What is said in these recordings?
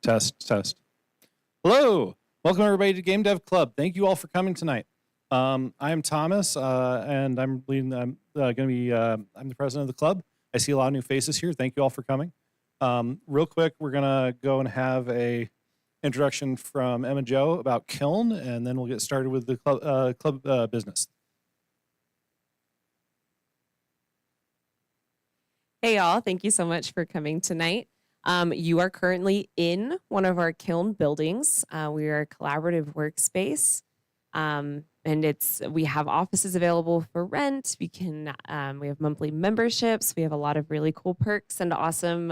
Test, test. Hello, welcome everybody to Game Dev Club. Thank you all for coming tonight. I'm Thomas, and I'm leading. I'm going to be. I'm the president of the club. I see a lot of new faces here. Thank you all for coming. Real quick, we're going to go and have a introduction from Emma Joe about Kiln, and then we'll get started with the club business. Hey y'all, thank you so much for coming tonight. You are currently in one of our Kiln buildings. We are a collaborative workspace, and we have offices available for rent. We have monthly memberships. We have a lot of really cool perks and awesome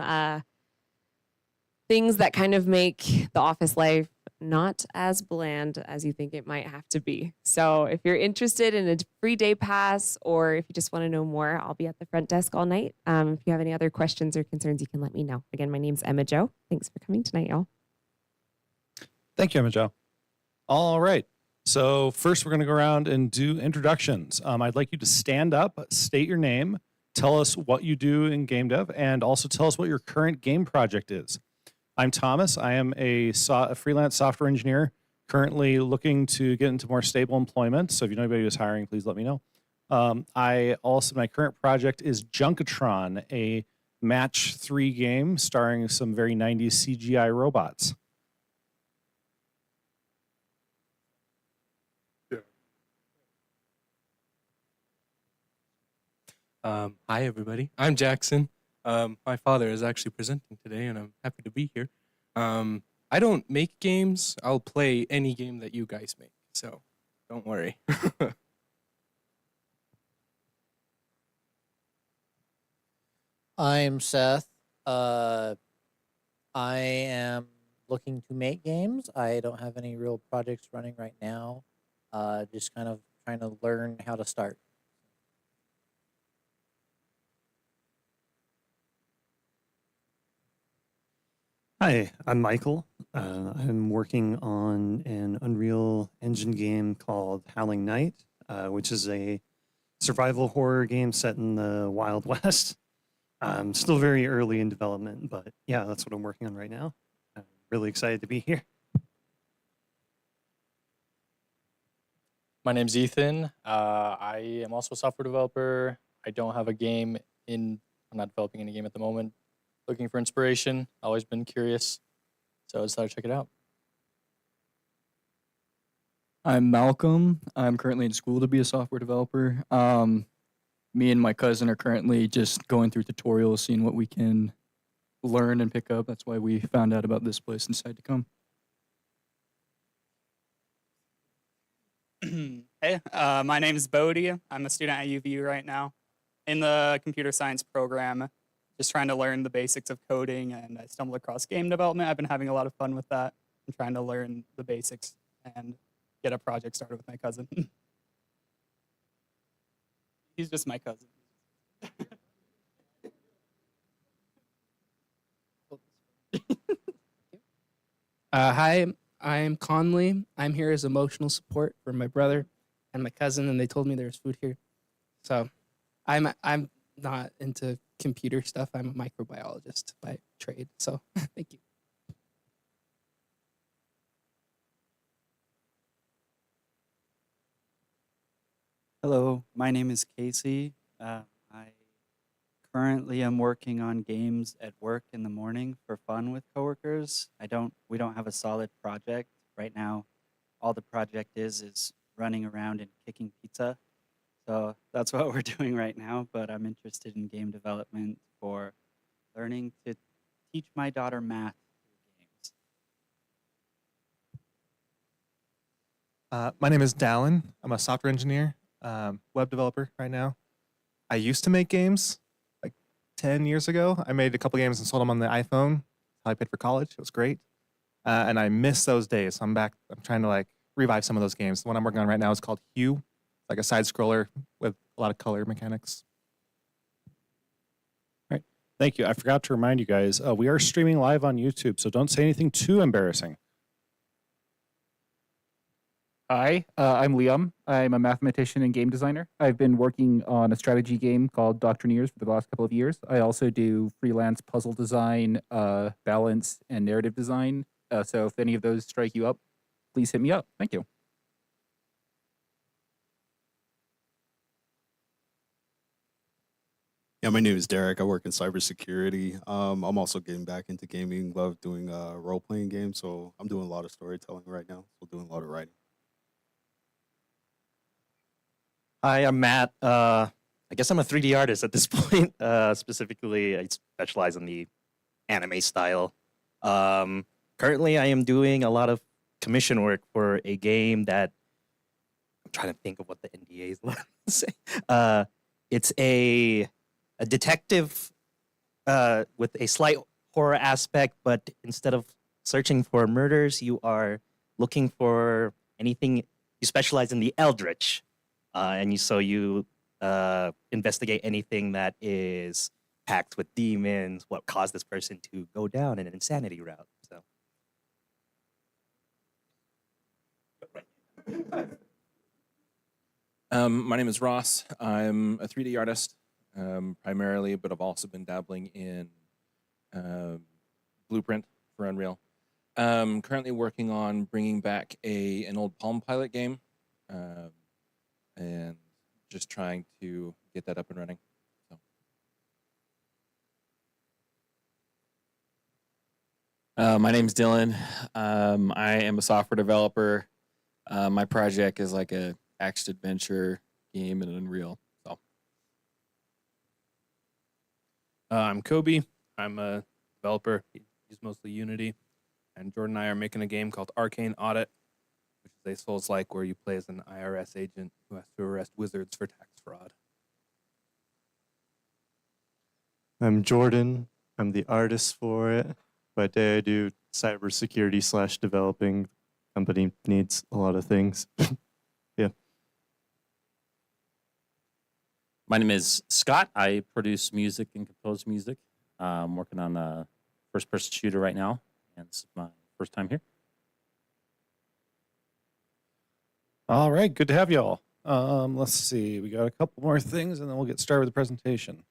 things that kind of make the office life not as bland as you think it might have to be. So if you're interested in a free day pass, or if you just want to know more, I'll be at the front desk all night. If you have any other questions or concerns, you can let me know. Again, my name's Emma Joe. Thanks for coming tonight, y'all. Thank you, Emma Joe. All right. So first we're going to go around and do introductions. I'd like you to stand up, state your name, tell us what you do in game dev, and also tell us what your current game project is. I'm Thomas. I am a freelance software engineer, currently looking to get into more stable employment. So if you know anybody who's hiring, please let me know. My current project is Junkatron, a match 3 game starring some very 90s CGI robots. Hi, everybody. I'm Jackson. My father is actually presenting today, and I'm happy to be here. I don't make games. I'll play any game that you guys make, so don't worry. I'm Seth. I am looking to make games. I don't have any real projects running right now. Just kind of trying to learn how to start. Hi, I'm Michael. I'm working on an Unreal Engine game called Howling Night, which is a survival horror game set in the Wild West. Still very early in development, but yeah, that's what I'm working on right now. I'm really excited to be here. My name's Ethan. I am also a software developer. I don't have a game I'm not developing any game at the moment. Looking for inspiration, always been curious, so I decided to check it out. I'm Malcolm. I'm currently in school to be a software developer. Me and my cousin are currently just going through tutorials, seeing what we can learn and pick up. That's why we found out about this place and decided to come. Hey, my name is Bodie. I'm a student at UVU right now in the computer science program. Just trying to learn the basics of coding, and I stumbled across game development. I've been having a lot of fun with that and trying to learn the basics and get a project started with my cousin. He's just my cousin. Hi, I'm Conley. I'm here as emotional support for my brother and my cousin, and they told me there's food here. So I'm not into computer stuff. I'm a microbiologist by trade. So thank you. Hello, my name is Casey. I currently am working on games at work in the morning for fun with coworkers. We don't have a solid project right now. All the project is running around and kicking pizza. So that's what we're doing right now, but I'm interested in game development for learning to teach my daughter math through games. My name is Dallin. I'm a software engineer, web developer right now. I used to make games like 10 years ago. I made a couple games and sold them on the iPhone. That's how I paid for college. It was great. And I miss those days. So I'm back. I'm trying to revive some of those games. The one I'm working on right now is called Hue. It's like a side scroller with a lot of color mechanics. All right. Thank you. I forgot to remind you guys, we are streaming live on YouTube, so don't say anything too embarrassing. Hi, I'm Liam. I'm a mathematician and game designer. I've been working on a strategy game called Doctrinaires for the last couple of years. I also do freelance puzzle design, balance, and narrative design. So if any of those strike you up, please hit me up. Thank you. Yeah, my name is Derek. I work in cybersecurity. I'm also getting back into gaming. Love doing role playing games. So I'm doing a lot of storytelling right now. So doing a lot of writing. Hi, I'm Matt. I guess I'm a 3D artist at this point. Specifically, I specialize in the anime style. Currently, I am doing a lot of commission work for a game that I'm trying to think of what the NDA is allowed to say. It's a detective with a slight horror aspect, but instead of searching for murders, you are looking for anything. You specialize in the eldritch, and you investigate anything that is packed with demons. What caused this person to go down an insanity route? So. My name is Ross. I'm a 3D artist primarily, but I've also been dabbling in Blueprint for Unreal. Currently working on bringing back an old Palm Pilot game and just trying to get that up and running. My name's Dylan. I am a software developer. My project is like a action adventure game in Unreal. So, I'm Kobe. I'm a developer. Use mostly Unity. And Jordan and I are making a game called Arcane Audit, which is a Souls-like where you play as an IRS agent who has to arrest wizards for tax fraud. I'm Jordan. I'm the artist for it. By day, I do cybersecurity / developing. Company needs a lot of things. Yeah. My name is Scott. I produce music and compose music. I'm working on a first-person shooter right now, and this is my first time here. All right, good to have you all. Let's see, we got a couple more things, and then we'll get started with the presentation.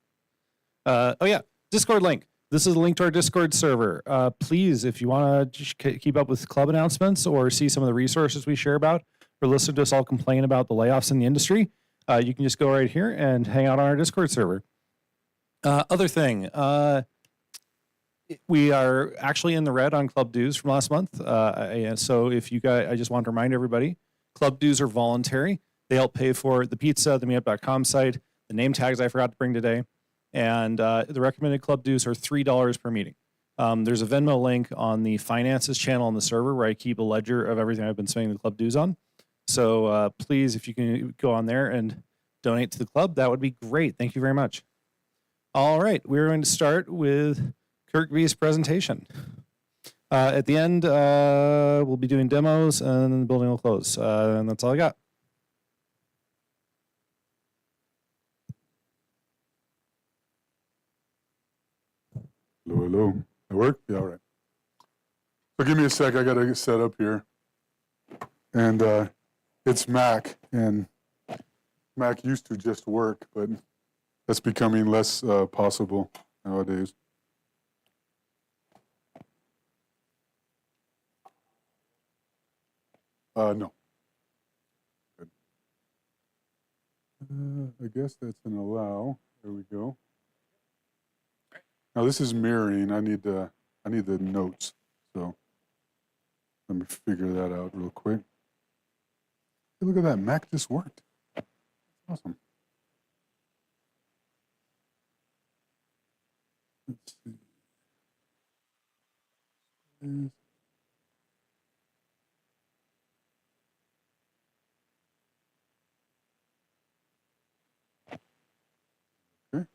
Oh yeah, Discord link. This is a link to our Discord server. Please, if you want to keep up with club announcements or see some of the resources we share about, or listen to us all complain about the layoffs in the industry, you can just go right here and hang out on our Discord server. Other thing, we are actually in the red on club dues from last month. And so if you guys, I just want to remind everybody, club dues are voluntary. They help pay for the pizza, the meetup.com site, the name tags I forgot to bring today. And the recommended club dues are $3 per meeting. There's a Venmo link on the finances channel on the server where I keep a ledger of everything I've been spending the club dues on. So please, if you can go on there and donate to the club, that would be great. Thank you very much. All right, we're going to start with Kirk V's presentation. At the end, we'll be doing demos and then the building will close. And that's all I got. Hello, hello. That work? Yeah, all right. So give me a sec. I got to get set up here. And it's Mac. And Mac used to just work, but that's becoming less possible nowadays. No. Good. I guess that's an allow. There we go. Now this is mirroring. I need the notes. So let me figure that out real quick. Hey, look at that. Mac just worked. Awesome. Let's see. Okay.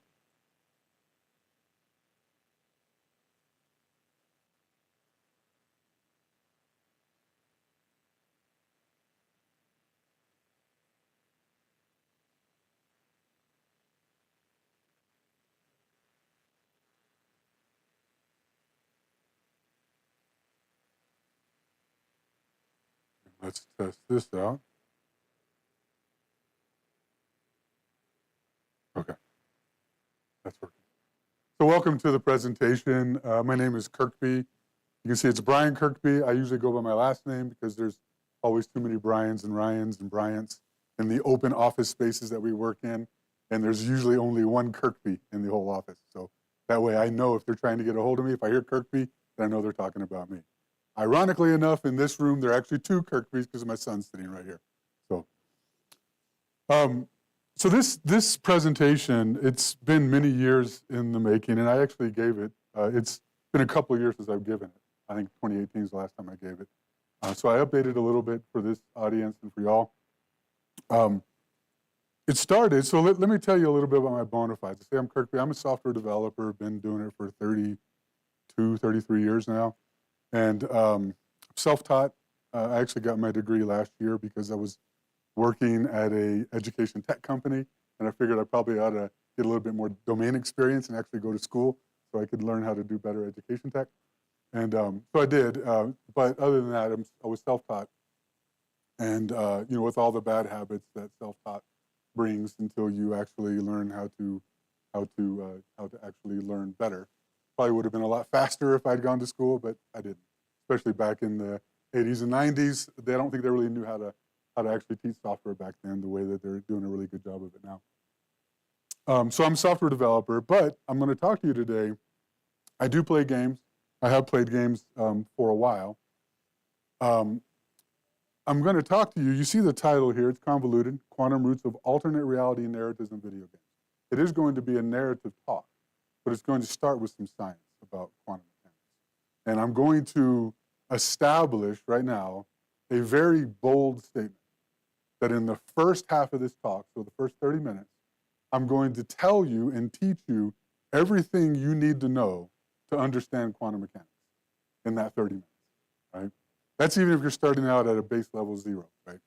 Let's test this out. Okay, that's working. So welcome to the presentation. My name is Kirkby. You can see it's Brian Kirkby. I usually go by my last name because there's always too many Brians and Ryans and Bryants in the open office spaces that we work in. And there's usually only one Kirkby in the whole office. So that way I know if they're trying to get a hold of me, if I hear Kirkby, then I know they're talking about me. Ironically enough, in this room, there are actually two Kirkbys because my son's sitting right here. So this presentation, it's been many years in the making, and I actually gave it. It's been a couple of years since I've given it. I think 2018 is the last time I gave it. So I updated a little bit for this audience and for y'all. It started, so let me tell you a little bit about my bona fides. I say I'm Kirkby. I'm a software developer, been doing it for 32, 33 years now. And self-taught. I actually got my degree last year because I was working at a education tech company, and I figured I probably ought to get a little bit more domain experience and actually go to school so I could learn how to do better education tech. And so I did, but other than that, I was self-taught. And you know, with all the bad habits that self-taught brings until you actually learn how to actually learn better. Probably would have been a lot faster if I'd gone to school, but I didn't. Especially back in the 80s and 90s, I don't think they really knew how to actually teach software back then the way that they're doing a really good job of it now. So I'm a software developer, but I'm going to talk to you today. I do play games. I have played games for a while. I'm going to talk to you. You see the title here. It's convoluted, Quantum Roots of Alternate Reality Narratives in Video Games. It is going to be a narrative talk, but it's going to start with some science about quantum mechanics. And I'm going to establish right now a very bold statement that in the first half of this talk, so the first 30 minutes, I'm going to tell you and teach you everything you need to know to understand quantum mechanics in that 30 minutes, right? That's even if you're starting out at a base level 0, right?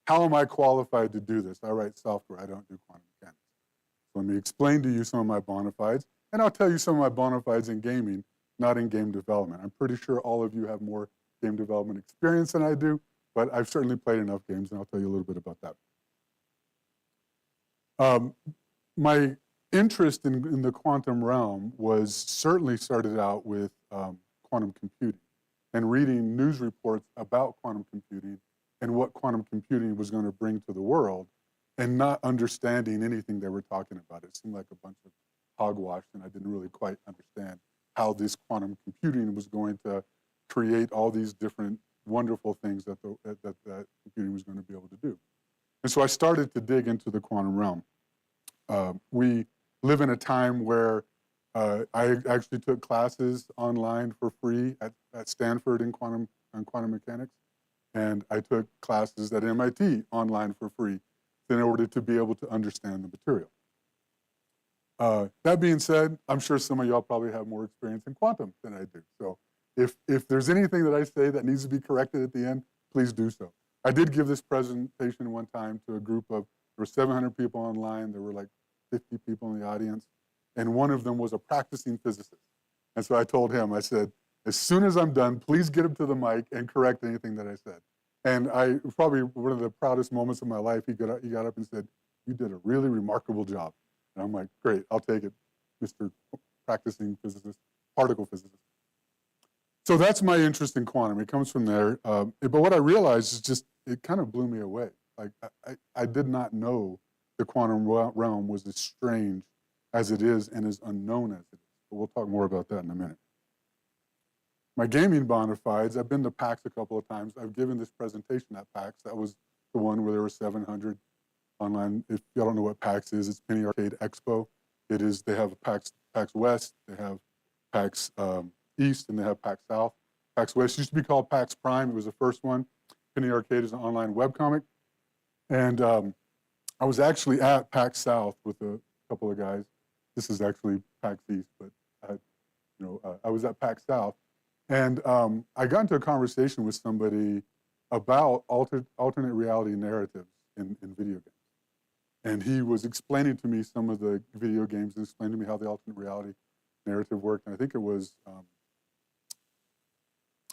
How am I qualified to do this? I write software, I don't do quantum mechanics. So let me explain to you some of my bona fides, and I'll tell you some of my bona fides in gaming, not in game development. I'm pretty sure all of you have more game development experience than I do, but I've certainly played enough games, and I'll tell you a little bit about that. My interest in the quantum realm was certainly started out with quantum computing and reading news reports about quantum computing and what quantum computing was going to bring to the world and not understanding anything they were talking about. It seemed like a bunch of hogwash, and I didn't really quite understand how this quantum computing was going to create all these different wonderful things that computing was going to be able to do. And so I started to dig into the quantum realm. We live in a time where I actually took classes online for free at Stanford in quantum mechanics, and I took classes at MIT online for free in order to be able to understand the material. That being said, I'm sure some of y'all probably have more experience in quantum than I do. So if there's anything that I say that needs to be corrected at the end, please do so. I did give this presentation one time to a group of, there were 700 people online, there were like 50 people in the audience, and one of them was a practicing physicist. And so I told him, I said, as soon as I'm done, please get up to the mic and correct anything that I said. And probably one of the proudest moments of my life, he got up and said, you did a really remarkable job. And I'm like, great, I'll take it, Mr. Practicing Physicist, particle physicist. So that's my interest in quantum. It comes from there. But what I realized is just, it kind of blew me away. Like, I did not know the quantum realm was as strange as it is and as unknown as it is. But we'll talk more about that in a minute. My gaming bona fides, I've been to PAX a couple of times. I've given this presentation at PAX. That was the one where there were 700 online. If y'all don't know what PAX is, it's Penny Arcade Expo. It is, they have PAX West, they have PAX East, and they have PAX South. PAX West used to be called PAX Prime. It was the first one. Penny Arcade is an online webcomic. And I was actually at PAX South with a couple of guys. This is actually PAX East, but I was at PAX South. And I got into a conversation with somebody about alternate reality narratives in video games. And he was explaining to me some of the video games and explaining to me how the alternate reality narrative worked. And I think it was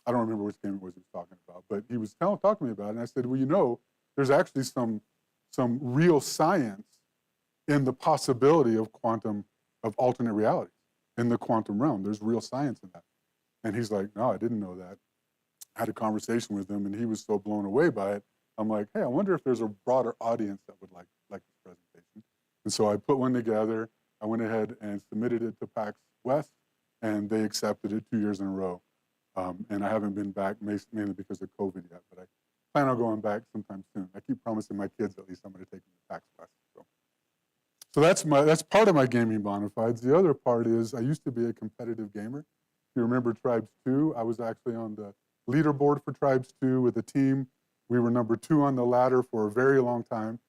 I don't remember which game it was he was talking about, but he was talking to me about it. And I said, well, you know, there's actually some real science in the possibility of alternate realities in the quantum realm. There's real science in that. And he's like, no, I didn't know that. I had a conversation with him and he was so blown away by it. I'm like, hey, I wonder if there's a broader audience that would like this presentation. And so I put one together. I went ahead and submitted it to PAX West, and they accepted it 2 years in a row. And I haven't been back mainly because of COVID yet, but I plan on going back sometime soon. I keep promising my kids at least I'm going to take them to PAX West. So that's part of my gaming bona fides. The other part is I used to be a competitive gamer. If you remember Tribes 2, I was actually on the leaderboard for Tribes 2 with a team. We were number 2 on the ladder for a very long time,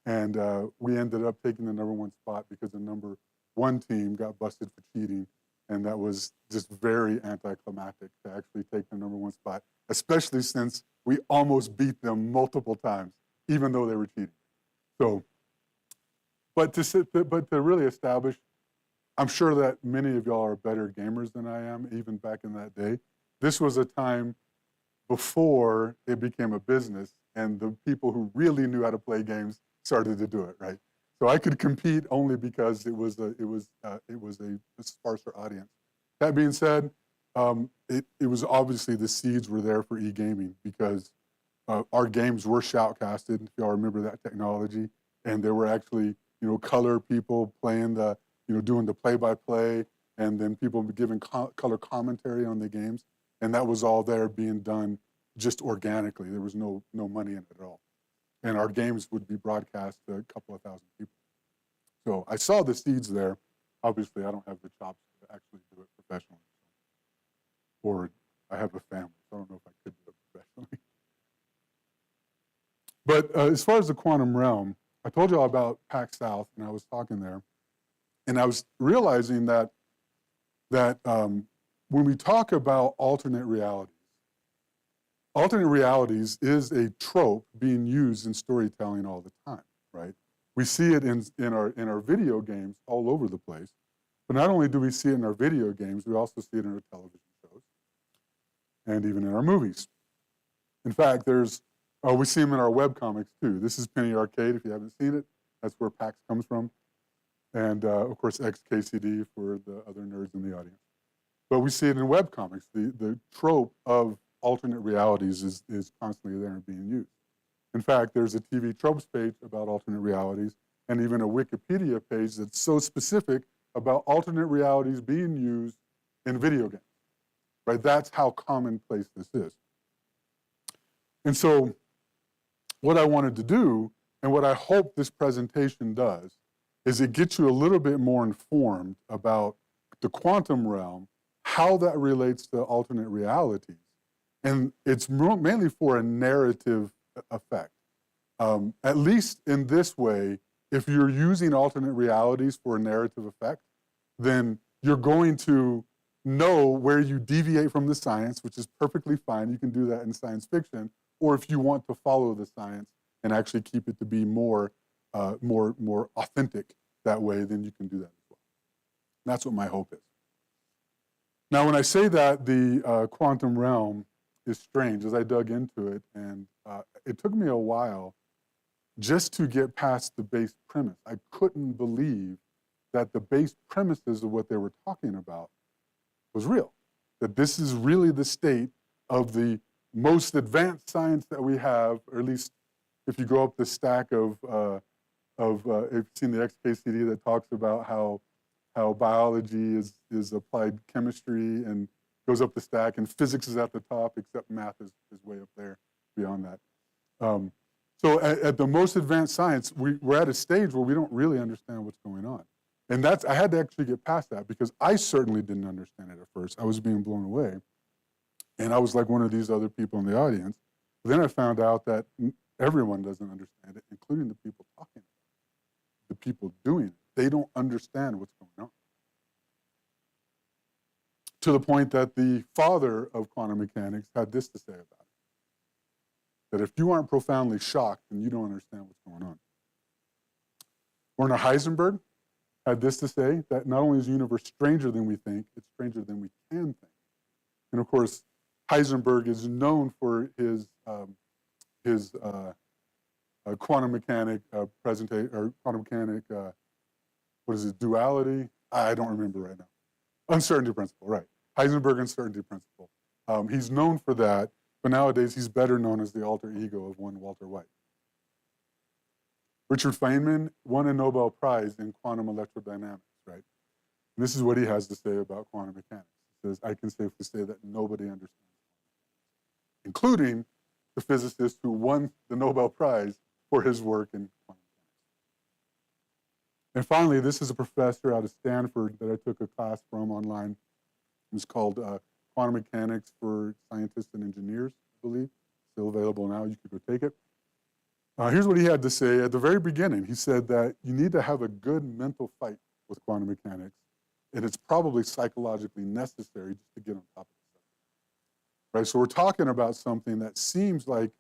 and we ended up taking the #1 spot because the #1 team got busted for cheating, and that was just very anticlimactic to actually take the #1 spot, especially since we almost beat them multiple times, even though they were cheating. So, but to really establish, I'm sure that many of y'all are better gamers than I am, even back in that day. This was a time before it became a business, and the people who really knew how to play games started to do it, right? So I could compete only because it was a sparser audience. That being said, it was obviously the seeds were there for e-gaming because our games were shoutcasted, if y'all remember that technology, and there were actually color people playing doing the play-by-play, and then people giving color commentary on the games, and that was all there being done just organically. There was no money in it at all, and our games would be broadcast to a couple of thousand people. So I saw the seeds there. Obviously, I don't have the chops to actually do it professionally, or I have a family, so I don't know if I could do it professionally. But as far as the quantum realm, I told you all about PAX South, and I was talking there, and I was realizing that when we talk about alternate realities is a trope being used in storytelling all the time, right? We see it in our video games all over the place, but not only do we see it in our video games, we also see it in our television shows and even in our movies. In fact, we see them in our webcomics too. This is Penny Arcade, if you haven't seen it. That's where PAX comes from. And of course, XKCD for the other nerds in the audience. But we see it in webcomics. The trope of alternate realities is constantly there and being used. In fact, there's a TV tropes page about alternate realities, and even a Wikipedia page that's so specific about alternate realities being used in video games, right? That's how commonplace this is. And so what I wanted to do, and what I hope this presentation does, is it gets you a little bit more informed about the quantum realm, how that relates to alternate realities. And it's mainly for a narrative effect. At least in this way, if you're using alternate realities for a narrative effect, then you're going to know where you deviate from the science, which is perfectly fine. You can do that in science fiction, or if you want to follow the science and actually keep it to be more authentic that way, then you can do that as well. That's what my hope is. Now, when I say that the quantum realm is strange, as I dug into it, and it took me a while just to get past the base premise. I couldn't believe that the base premises of what they were talking about was real, that this is really the state of the most advanced science that we have, or at least if you go up the stack if you've seen the XKCD that talks about how biology is applied chemistry and goes up the stack, and physics is at the top, except math is way up there beyond that. So at the most advanced science, we're at a stage where we don't really understand what's going on. And I had to actually get past that because I certainly didn't understand it at first. I was being blown away. And I was like one of these other people in the audience. But then I found out that everyone doesn't understand it, including the people talking about it, the people doing it. They don't understand what's going on. To the point that the father of quantum mechanics had this to say about it. That if you aren't profoundly shocked, then you don't understand what's going on. Werner Heisenberg had this to say, that not only is the universe stranger than we think, it's stranger than we can think. And of course, Heisenberg is known for his quantum mechanic presentation, or quantum mechanic, what is it, duality? I don't remember right now. Uncertainty principle, right. Heisenberg uncertainty principle. He's known for that, but nowadays he's better known as the alter ego of one Walter White. Richard Feynman won a Nobel Prize in quantum electrodynamics, right? And this is what he has to say about quantum mechanics. He says, I can safely say that nobody understands, including the physicist who won the Nobel Prize for his work in quantum mechanics. And finally, this is a professor out of Stanford that I took a class from online. It's called Quantum Mechanics for Scientists and Engineers, I believe. Still available now, you could go take it. Here's what he had to say at the very beginning. He said that you need to have a good mental fight with quantum mechanics, and it's probably psychologically necessary just to get on top of the subject. Right? So we're talking about something that seems like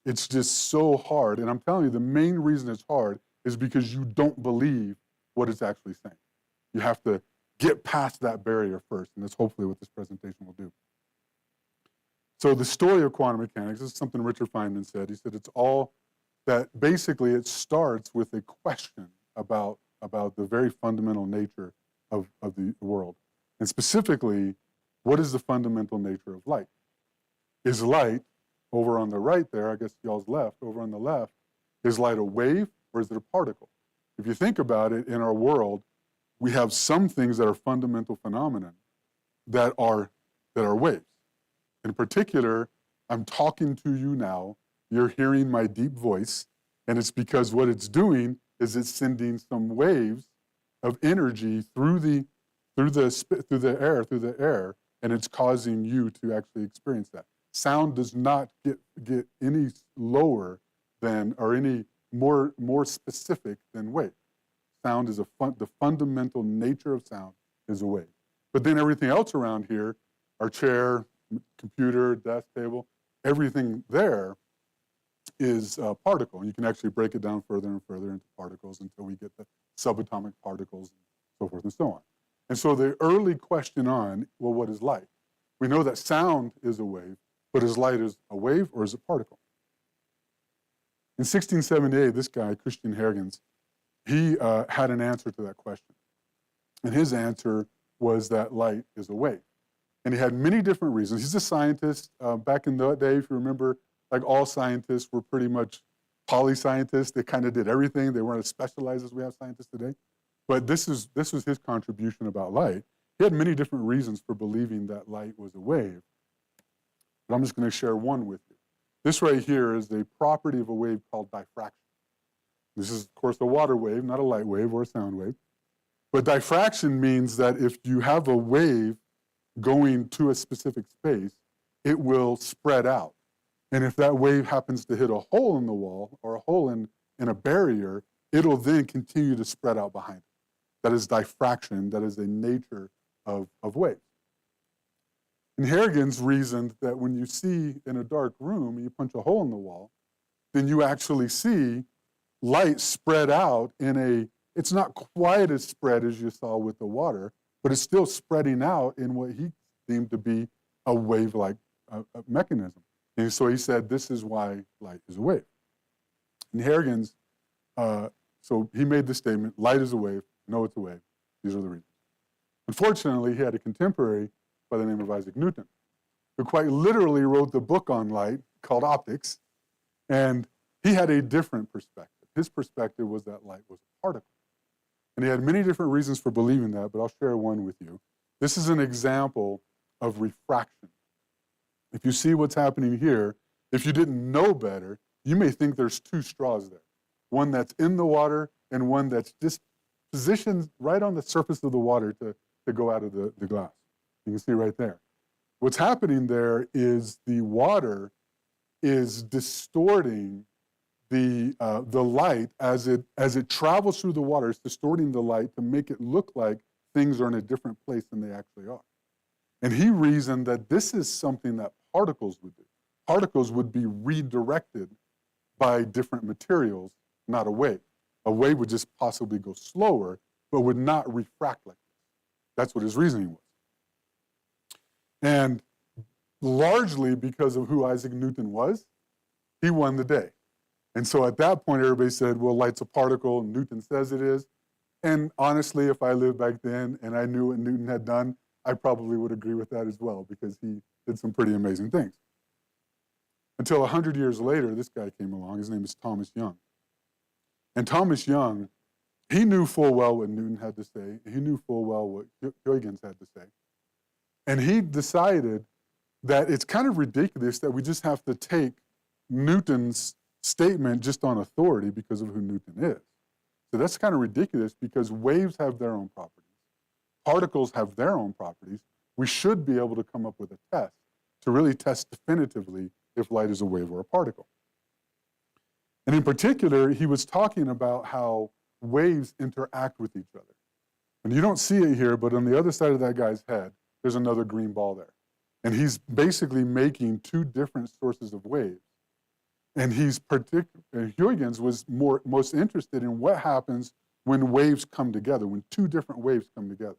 it's just so hard, and I'm telling you, the main reason it's hard is because you don't believe what it's actually saying. You have to get past that barrier first, and that's hopefully what this presentation will do. So the story of quantum mechanics, this is something Richard Feynman said. He said it's all that basically it starts with a question about the very fundamental nature of the world. And specifically, what is the fundamental nature of light? Is light, over on the right there, I guess y'all's left, over on the left, is light a wave or is it a particle? If you think about it, in our world, we have some things that are fundamental phenomena that are waves. In particular, I'm talking to you now, you're hearing my deep voice, and it's because what it's doing is it's sending some waves of energy through the air, and it's causing you to actually experience that. Sound does not get any lower than, or any more specific than wave. Sound is the fundamental nature of sound is a wave. But then everything else around here, our chair, computer, desk, table, everything there is a particle. You can actually break it down further and further into particles until we get the subatomic particles and so forth and so on. And so the early question on, well, what is light? We know that sound is a wave, but is light a wave or is it particle? In 1678, this guy, Christian Huygens, he had an answer to that question. And his answer was that light is a wave. And he had many different reasons. He's a scientist. Back in the day, if you remember, like all scientists were pretty much poly-scientists. They kind of did everything. They weren't as specialized as we have scientists today. But this was his contribution about light. He had many different reasons for believing that light was a wave. But I'm just going to share one with you. This right here is a property of a wave called diffraction. This is, of course, a water wave, not a light wave or a sound wave. But diffraction means that if you have a wave going to a specific space, it will spread out. And if that wave happens to hit a hole in the wall or a hole in a barrier, it'll then continue to spread out behind it. That is diffraction. That is a nature of waves. And Huygens reasoned that when you see in a dark room and you punch a hole in the wall, then you actually see light spread out it's not quite as spread as you saw with the water, but it's still spreading out in what he deemed to be a wave-like mechanism. And so he said, this is why light is a wave. And Huygens, so he made the statement, light is a wave, no, it's a wave. These are the reasons. Unfortunately, he had a contemporary by the name of Isaac Newton, who quite literally wrote the book on light called Optics, and he had a different perspective. His perspective was that light was a particle. And he had many different reasons for believing that, but I'll share one with you. This is an example of refraction. If you see what's happening here, if you didn't know better, you may think there's two straws there. One that's in the water and one that's just positioned right on the surface of the water to go out of the glass. You can see right there. What's happening there is the water is distorting the light as it travels through the water. It's distorting the light to make it look like things are in a different place than they actually are. And he reasoned that this is something that particles would do. Particles would be redirected by different materials, not a wave. A wave would just possibly go slower, but would not refract like this. That's what his reasoning was. And largely because of who Isaac Newton was, he won the day. And so at that point, everybody said, well, light's a particle, and Newton says it is. And honestly, if I lived back then and I knew what Newton had done, I probably would agree with that as well, because he did some pretty amazing things. Until 100 years later, this guy came along. His name is Thomas Young. And Thomas Young, he knew full well what Newton had to say. He knew full well what Huygens had to say. And he decided that it's kind of ridiculous that we just have to take Newton's statement just on authority because of who Newton is. So that's kind of ridiculous, because waves have their own properties. Particles have their own properties. We should be able to come up with a test to really test definitively if light is a wave or a particle. And in particular, he was talking about how waves interact with each other. And you don't see it here, but on the other side of that guy's head, there's another green ball there. And he's basically making two different sources of waves. And Huygens was most interested in what happens when waves come together, when two different waves come together.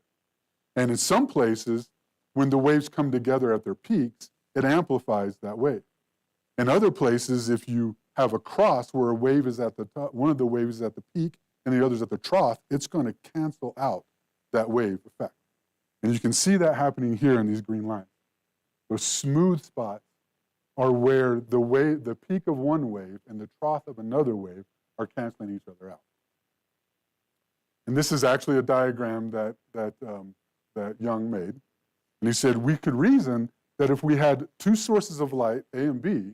And in some places, when the waves come together at their peaks, it amplifies that wave. In other places, if you have a cross where a wave is at the top, one of the waves is at the peak and the other's at the trough, it's going to cancel out that wave effect. And you can see that happening here in these green lines. Those smooth spots are where the peak of one wave and the trough of another wave are canceling each other out. And this is actually a diagram that Young made. And he said, we could reason that if we had two sources of light, A and B,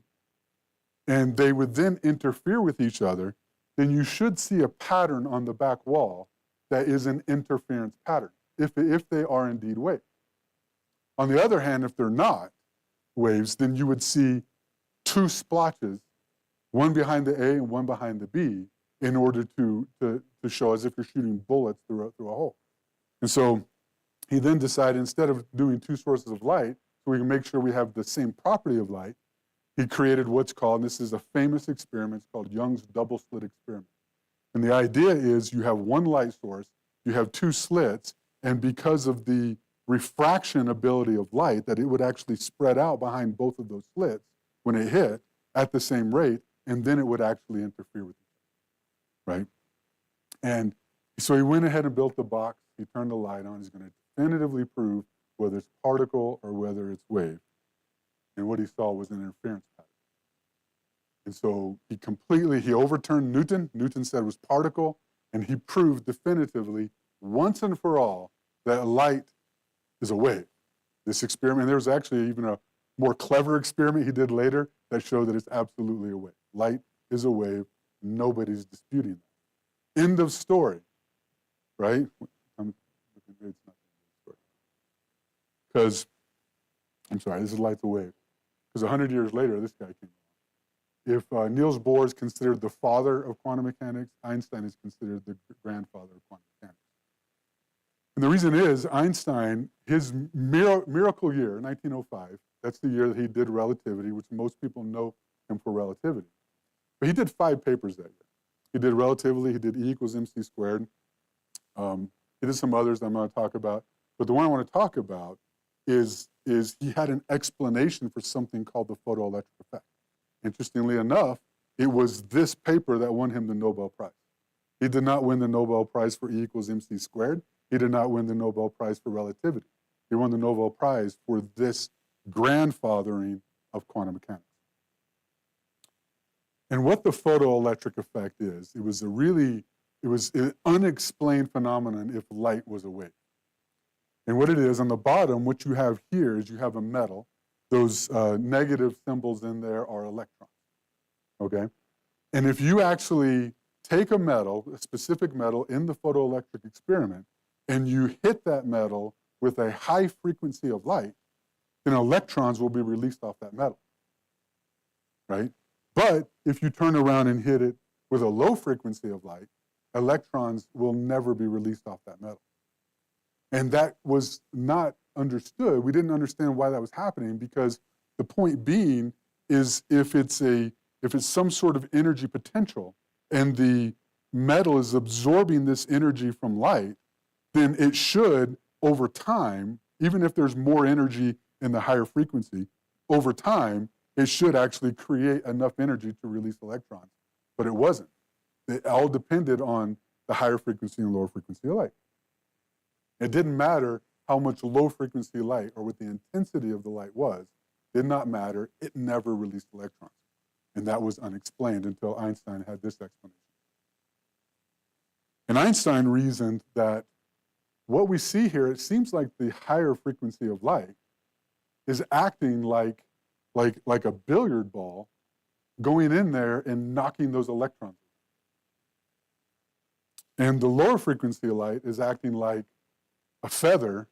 and they would then interfere with each other, then you should see a pattern on the back wall that is an interference pattern, if they are indeed waves. On the other hand, if they're not waves, then you would see two splotches, one behind the A and one behind the B, in order to show as if you're shooting bullets through a hole. And so he then decided, instead of doing two sources of light, so we can make sure we have the same property of light, he created what's called, and this is a famous experiment, it's called Young's double slit experiment. And the idea is you have one light source, you have two slits, and because of the refraction ability of light, that it would actually spread out behind both of those slits when it hit at the same rate, and then it would actually interfere with each other, right? And so he went ahead and built the box, he turned the light on, he's going to definitively prove whether it's particle or whether it's wave. And what he saw was an interference pattern. And so he overturned Newton. Newton said it was particle, and he proved definitively, once and for all, that light is a wave. This experiment, there was actually even a more clever experiment he did later that showed that it's absolutely a wave. Light is a wave. Nobody's disputing that. End of story, right? Because, I'm sorry, this is light's a wave. Because 100 years later, this guy came along. If Niels Bohr is considered the father of quantum mechanics, Einstein is considered the grandfather of quantum mechanics. And the reason is, Einstein, his miracle year, 1905, that's the year that he did relativity, which most people know him for relativity. But he did 5 papers that year. He did relativity, he did E equals mc squared. He did some others that I'm going to talk about. But the one I want to talk about is he had an explanation for something called the photoelectric effect. Interestingly enough, it was this paper that won him the Nobel Prize. He did not win the Nobel Prize for E equals mc squared. He did not win the Nobel Prize for relativity. He won the Nobel Prize for this grandfathering of quantum mechanics. And what the photoelectric effect is, it was an unexplained phenomenon if light was a wave. And what it is, on the bottom, what you have here is you have a metal. Those negative symbols in there are electrons, okay? And if you actually take a metal, a specific metal in the photoelectric experiment, and you hit that metal with a high frequency of light, then electrons will be released off that metal, right? But if you turn around and hit it with a low frequency of light, electrons will never be released off that metal. And that was not understood. We didn't understand why that was happening, because the point being is if it's some sort of energy potential and the metal is absorbing this energy from light, then it should, over time, even if there's more energy in the higher frequency, over time, it should actually create enough energy to release electrons, but it wasn't. It all depended on the higher frequency and lower frequency of light. It didn't matter how much low frequency light or what the intensity of the light was, did not matter. It never released electrons. And that was unexplained until Einstein had this explanation. And Einstein reasoned that what we see here, it seems like the higher frequency of light is acting like a billiard ball going in there and knocking those electrons. And the lower frequency of light is acting like a feather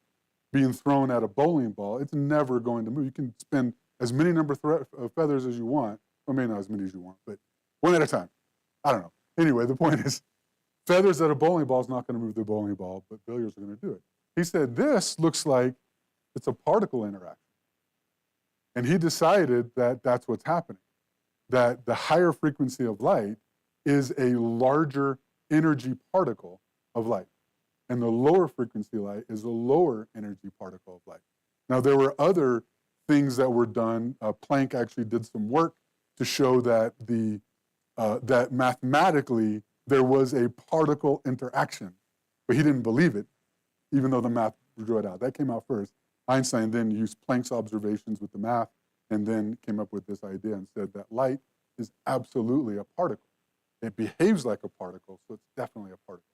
being thrown at a bowling ball. It's never going to move. You can spin as many number of feathers as you want, or maybe not as many as you want, but one at a time. I don't know. Anyway, the point is, feathers at a bowling ball is not going to move the bowling ball, but billiards are going to do it. He said, this looks like it's a particle interaction. And he decided that that's what's happening, that the higher frequency of light is a larger energy particle of light. And the lower frequency light is a lower energy particle of light. Now, there were other things that were done. Planck actually did some work to show that that mathematically there was a particle interaction, but he didn't believe it, even though the math drew it out. That came out first. Einstein then used Planck's observations with the math and then came up with this idea and said that light is absolutely a particle. It behaves like a particle, so it's definitely a particle.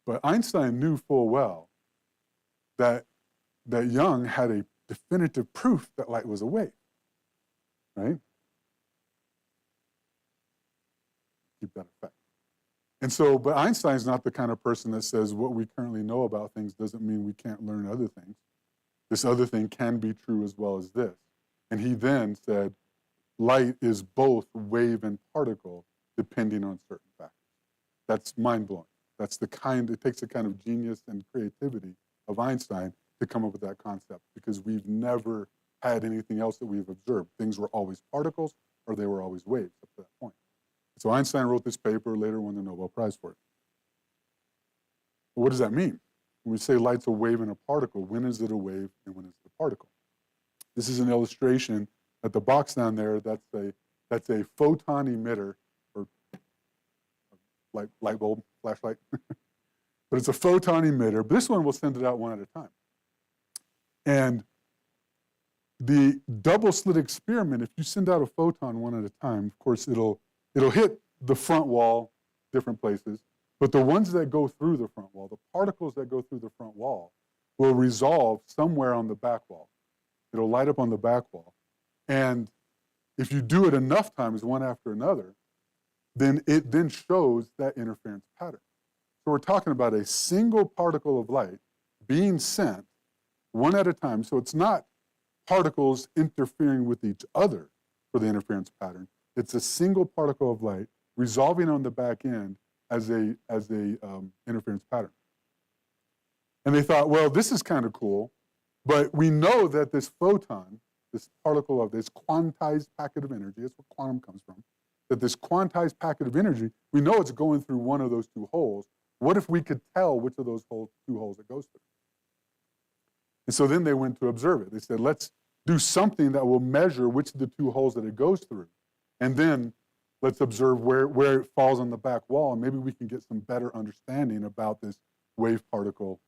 But Einstein knew full well that Young had a definitive proof that light was a wave, right? Keep that effect. And so, but Einstein's not the kind of person that says what we currently know about things doesn't mean we can't learn other things. This other thing can be true as well as this. And he then said, light is both wave and particle depending on certain factors. That's mind-blowing. That's the kind, it takes a kind of genius and creativity of Einstein to come up with that concept, because we've never had anything else that we've observed. Things were always particles or they were always waves up to that point. So Einstein wrote this paper, later won the Nobel Prize for it. Well, what does that mean? When we say light's a wave and a particle, when is it a wave and when is it a particle? This is an illustration at the box down there. That's a photon emitter, or light bulb, flashlight. But it's a photon emitter. This one will send it out one at a time. And the double slit experiment, if you send out a photon one at a time, of course, it'll hit the front wall, different places, but the ones that go through the front wall, the particles that go through the front wall, will resolve somewhere on the back wall. It'll light up on the back wall. And if you do it enough times, one after another, then it then shows that interference pattern. So we're talking about a single particle of light being sent one at a time. So it's not particles interfering with each other for the interference pattern. It's a single particle of light resolving on the back end as a interference pattern. And they thought, well, this is kind of cool, but we know that this photon, this particle of this quantized packet of energy, that's where quantum comes from, that this quantized packet of energy, we know it's going through one of those two holes. What if we could tell which of those two holes it goes through? And so then they went to observe it. They said, let's do something that will measure which of the two holes that it goes through. And then let's observe where it falls on the back wall, and maybe we can get some better understanding about this wave-particle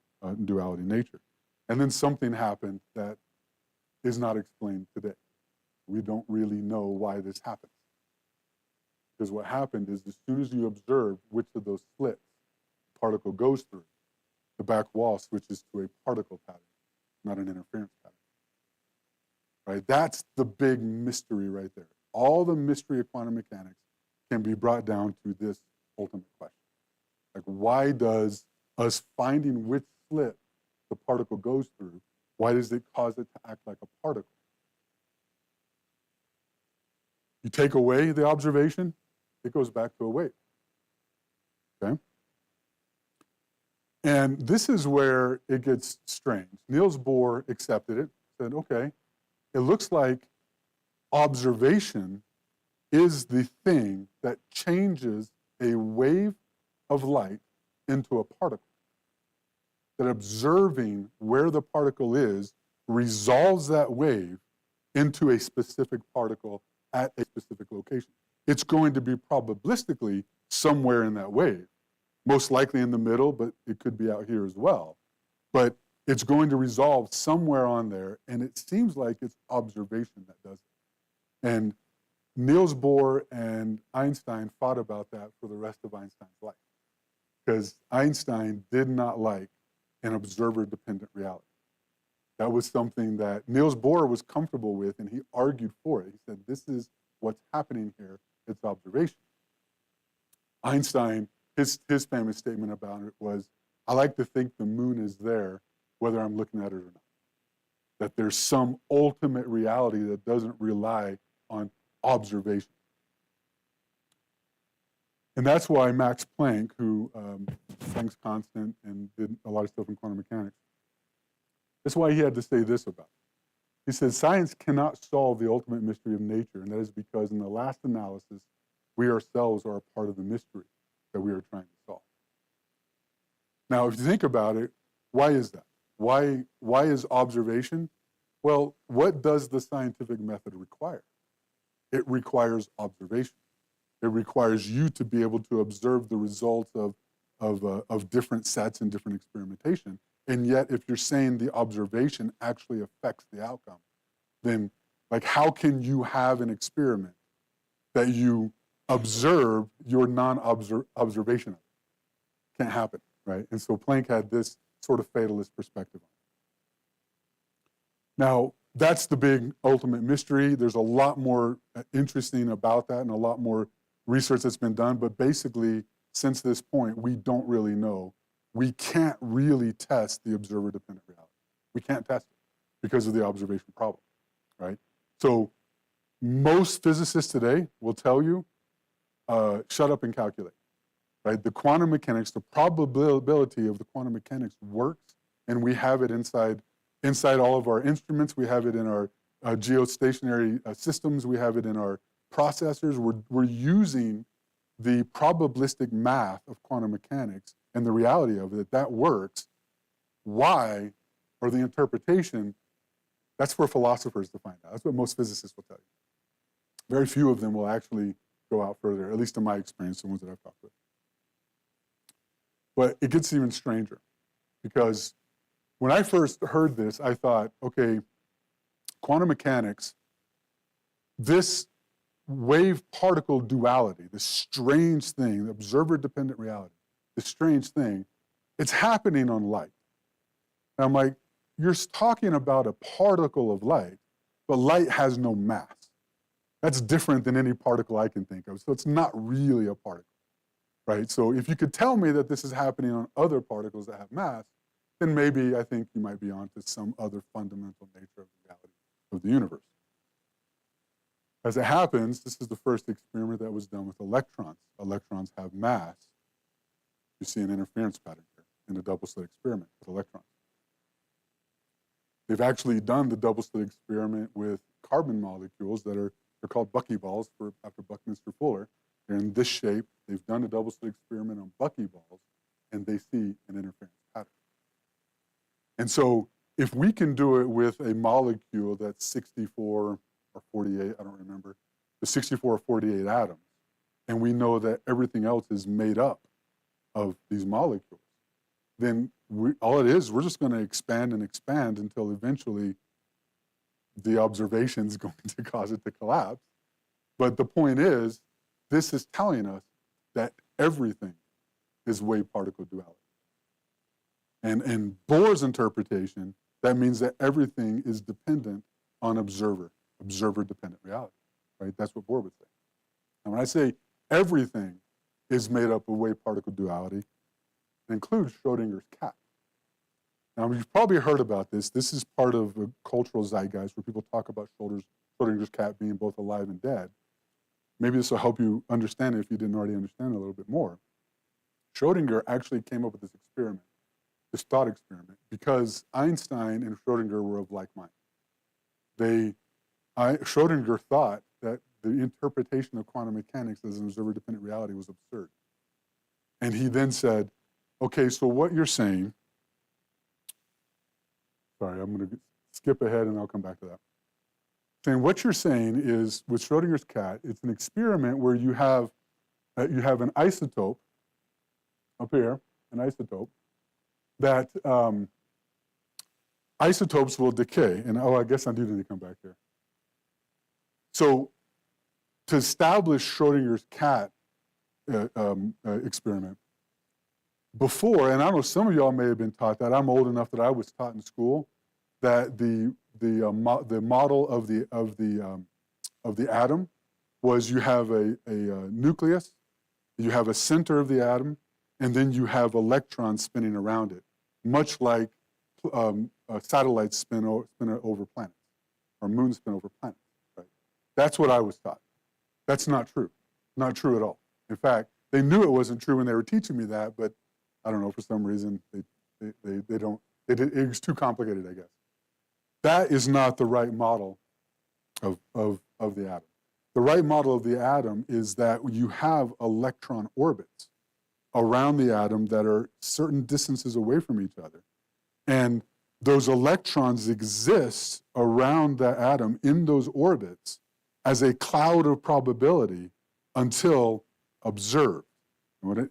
duality nature. And then something happened that is not explained today. We don't really know why this happens. Because what happened is, as soon as you observe which of those slits the particle goes through, the back wall switches to a particle pattern, not an interference pattern. Right? That's the big mystery right there. All the mystery of quantum mechanics can be brought down to this ultimate question. Like, why does us finding which slit the particle goes through, why does it cause it to act like a particle? You take away the observation, it goes back to a wave. Okay? And this is where it gets strange. Niels Bohr accepted it, said, okay, it looks like observation is the thing that changes a wave of light into a particle. That observing where the particle is resolves that wave into a specific particle at a specific location. It's going to be probabilistically somewhere in that wave, most likely in the middle, but it could be out here as well. But it's going to resolve somewhere on there, and it seems like it's observation that does it. And Niels Bohr and Einstein fought about that for the rest of Einstein's life, because Einstein did not like an observer-dependent reality. That was something that Niels Bohr was comfortable with, and he argued for it. He said, this is what's happening here, it's observation. Einstein, his famous statement about it was, I like to think the moon is there, whether I'm looking at it or not. That there's some ultimate reality that doesn't rely on observation. And that's why Max Planck, who Planck's constant and did a lot of stuff in quantum mechanics, that's why he had to say this about it. He said, science cannot solve the ultimate mystery of nature, and that is because in the last analysis, we ourselves are a part of the mystery that we are trying to solve. Now, if you think about it, why is that? Why is observation? Well, what does the scientific method require? It requires observation. It requires you to be able to observe the results of different sets and different experimentation. And yet, if you're saying the observation actually affects the outcome, then like how can you have an experiment that you observe your non-observation of? Can't happen, right? And so Planck had this sort of fatalist perspective on it. Now, that's the big ultimate mystery. There's a lot more interesting about that and a lot more research that's been done, but basically, since this point, we don't really know. We can't really test the observer-dependent reality. We can't test it because of the observation problem, right? So most physicists today will tell you, shut up and calculate, right? The quantum mechanics, the probability of the quantum mechanics works, and we have it inside all of our instruments. We have it in our geostationary systems. We have it in our processors. We're using the probabilistic math of quantum mechanics and the reality of it, that works. Why, or the interpretation, that's for philosophers to find out. That's what most physicists will tell you. Very few of them will actually go out further, at least in my experience, the ones that I've talked with. But it gets even stranger, because when I first heard this, I thought, okay, quantum mechanics, this wave-particle duality, this strange thing, the observer-dependent reality, this strange thing, it's happening on light. And I'm like, you're talking about a particle of light, but light has no mass. That's different than any particle I can think of. So it's not really a particle, right? So if you could tell me that this is happening on other particles that have mass, then maybe I think you might be onto some other fundamental nature of the reality of the universe. As it happens, this is the first experiment that was done with electrons. Electrons have mass. You see an interference pattern here in a double-slit experiment with electrons. They've actually done the double-slit experiment with carbon molecules they're called buckyballs after Buckminster Fuller. They're in this shape. They've done a double-slit experiment on buckyballs, and they see an interference pattern. And so if we can do it with a molecule that's 64 or 48, I don't remember, the 64 or 48 atoms, and we know that everything else is made up of these molecules, then all it is, we're just going to expand and expand until eventually the observation is going to cause it to collapse. But the point is, this is telling us that everything is wave-particle duality. And in Bohr's interpretation, that means that everything is dependent on observer-dependent reality, right? That's what Bohr would say. And when I say everything is made up of wave-particle duality, it includes Schrodinger's cat. Now, you've probably heard about this. This is part of a cultural zeitgeist where people talk about Schrodinger's cat being both alive and dead. Maybe this will help you understand it if you didn't already understand it a little bit more. Schrodinger actually came up with this experiment, this thought experiment, because Einstein and Schrodinger were of like mind. Schrodinger thought that the interpretation of quantum mechanics as an observer-dependent reality was absurd. And he then said, okay, so what you're saying Sorry, I'm going to skip ahead and I'll come back to that. Saying what you're saying is with Schrodinger's cat, it's an experiment where you have an isotope up here, an isotope that isotopes will decay. And I guess I do need to come back here. So to establish Schrodinger's cat experiment, before, and I know some of y'all may have been taught that. I'm old enough that I was taught in school that the model of the atom was you have a nucleus, you have a center of the atom, and then you have electrons spinning around it, much like satellites spin over planets, or moons spin over planets. Right? That's what I was taught. That's not true. Not true at all. In fact, they knew it wasn't true when they were teaching me that, but I don't know, for some reason, it was too complicated, I guess. That is not the right model of the atom. The right model of the atom is that you have electron orbits around the atom that are certain distances away from each other. And those electrons exist around the atom in those orbits as a cloud of probability until observed.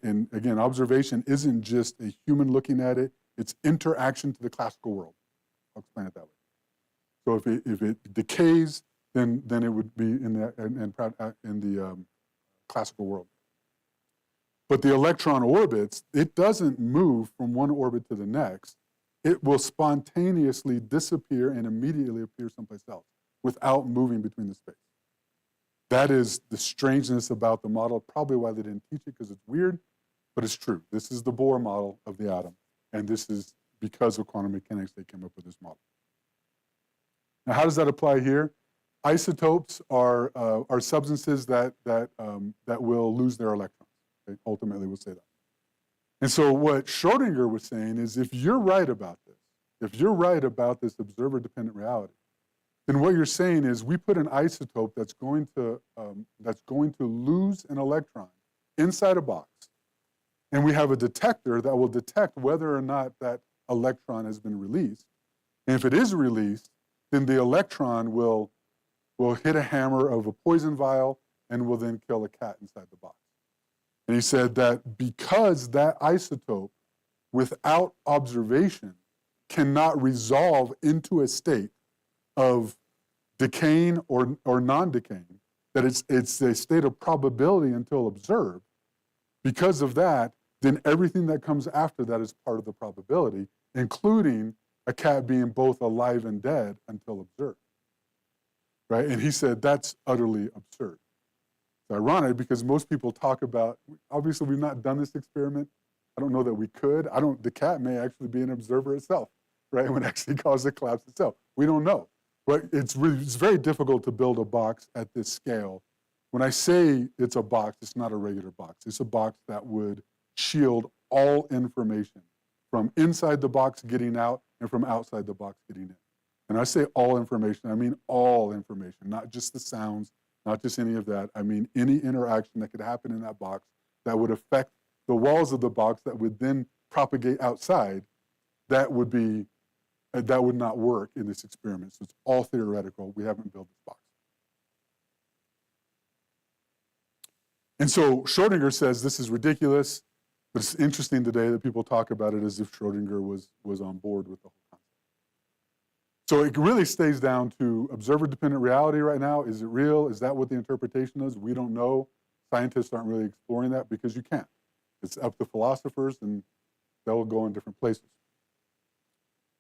And again, observation isn't just a human looking at it, it's interaction to the classical world. I'll explain it that way. So if it decays, then it would be in the classical world. But the electron orbits, it doesn't move from one orbit to the next. It will spontaneously disappear and immediately appear someplace else without moving between the space. That is the strangeness about the model, probably why they didn't teach it, because it's weird, but it's true. This is the Bohr model of the atom, and this is because of quantum mechanics they came up with this model. Now, how does that apply here? Isotopes are substances that will lose their electrons. Okay? Ultimately, we'll say that. And so what Schrodinger was saying is, if you're right about this, if you're right about this observer-dependent reality, then what you're saying is we put an isotope that's going to lose an electron inside a box, and we have a detector that will detect whether or not that electron has been released. And if it is released, then the electron will hit a hammer of a poison vial and will then kill a cat inside the box. And he said that because that isotope, without observation, cannot resolve into a state of decaying or non-decaying, that it's a state of probability until observed. Because of that, then everything that comes after that is part of the probability, including a cat being both alive and dead until observed. Right? And he said that's utterly absurd. It's ironic because most people talk about, obviously we've not done this experiment. I don't know that we could. The cat may actually be an observer itself, right? When it actually cause the collapse itself. We don't know. But it's very difficult to build a box at this scale. When I say it's a box, it's not a regular box. It's a box that would shield all information from inside the box getting out and from outside the box getting in. And I say all information, I mean all information, not just the sounds, not just any of that. I mean any interaction that could happen in that box that would affect the walls of the box that would then propagate outside, that would not work in this experiment. So it's all theoretical. We haven't built this box. And so Schrodinger says this is ridiculous, but it's interesting today that people talk about it as if Schrodinger was on board with the whole concept. So it really stays down to observer-dependent reality right now. Is it real? Is that what the interpretation is? We don't know. Scientists aren't really exploring that because you can't. It's up to philosophers, and they'll go in different places.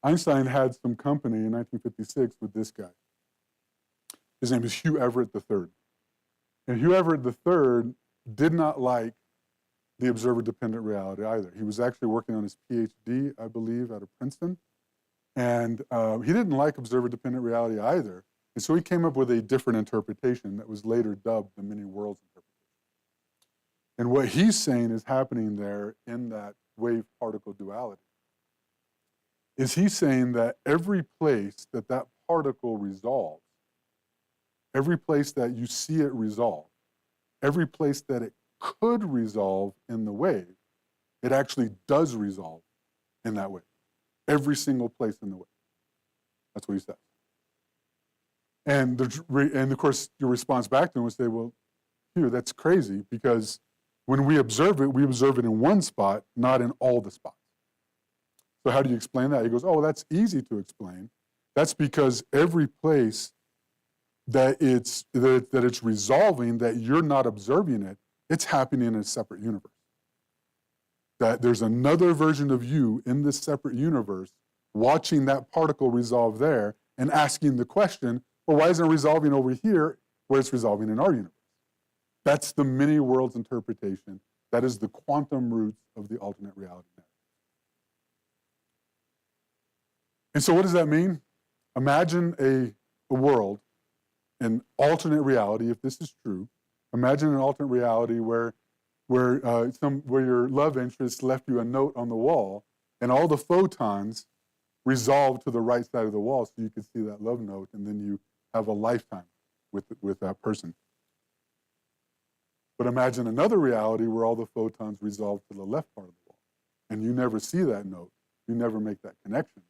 Einstein had some company in 1956 with this guy. His name is Hugh Everett III. And Hugh Everett III did not like the observer-dependent reality either. He was actually working on his PhD, I believe, out of Princeton. And he didn't like observer-dependent reality either. And so he came up with a different interpretation that was later dubbed the many worlds interpretation. And what he's saying is happening there in that wave-particle duality is he's saying that every place that that particle resolves, every place that you see it resolve, every place that it could resolve in the wave, it actually does resolve in that wave. Every single place in the wave. That's what he says. And of course, your response back to him would say, well, Hugh, that's crazy because when we observe it in one spot, not in all the spots. So how do you explain that? He goes, oh, that's easy to explain. That's because every place that it's resolving, that you're not observing it, it's happening in a separate universe. That there's another version of you in this separate universe watching that particle resolve there and asking the question, well, why isn't it resolving over here where it's resolving in our universe? That's the many worlds interpretation. That is the quantum roots of the alternate reality narrative. And so what does that mean? Imagine a world, an alternate reality, if this is true. Imagine an alternate reality where your love interest left you a note on the wall, and all the photons resolve to the right side of the wall so you can see that love note, and then you have a lifetime with that person. But imagine another reality where all the photons resolve to the left part of the wall, and you never see that note, you never make that connection,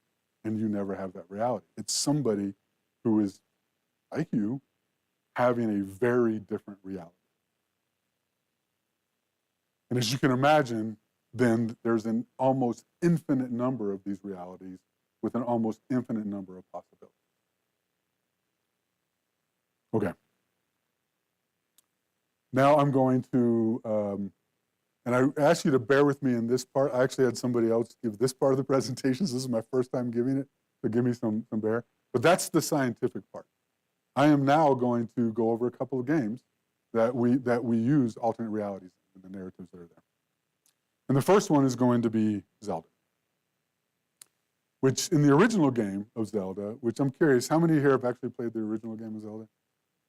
and you never have that reality. It's somebody who is, like you, having a very different reality. And as you can imagine, then there's an almost infinite number of these realities with an almost infinite number of possibilities. Okay. Now I'm going to, and I ask you to bear with me in this part. I actually had somebody else give this part of the presentation, so this is my first time giving it, so give me some bear. But that's the scientific part. I am now going to go over a couple of games that we use alternate realities in the narratives that are there. And the first one is going to be Zelda, which in the original game of Zelda, which I'm curious, how many here have actually played the original game of Zelda?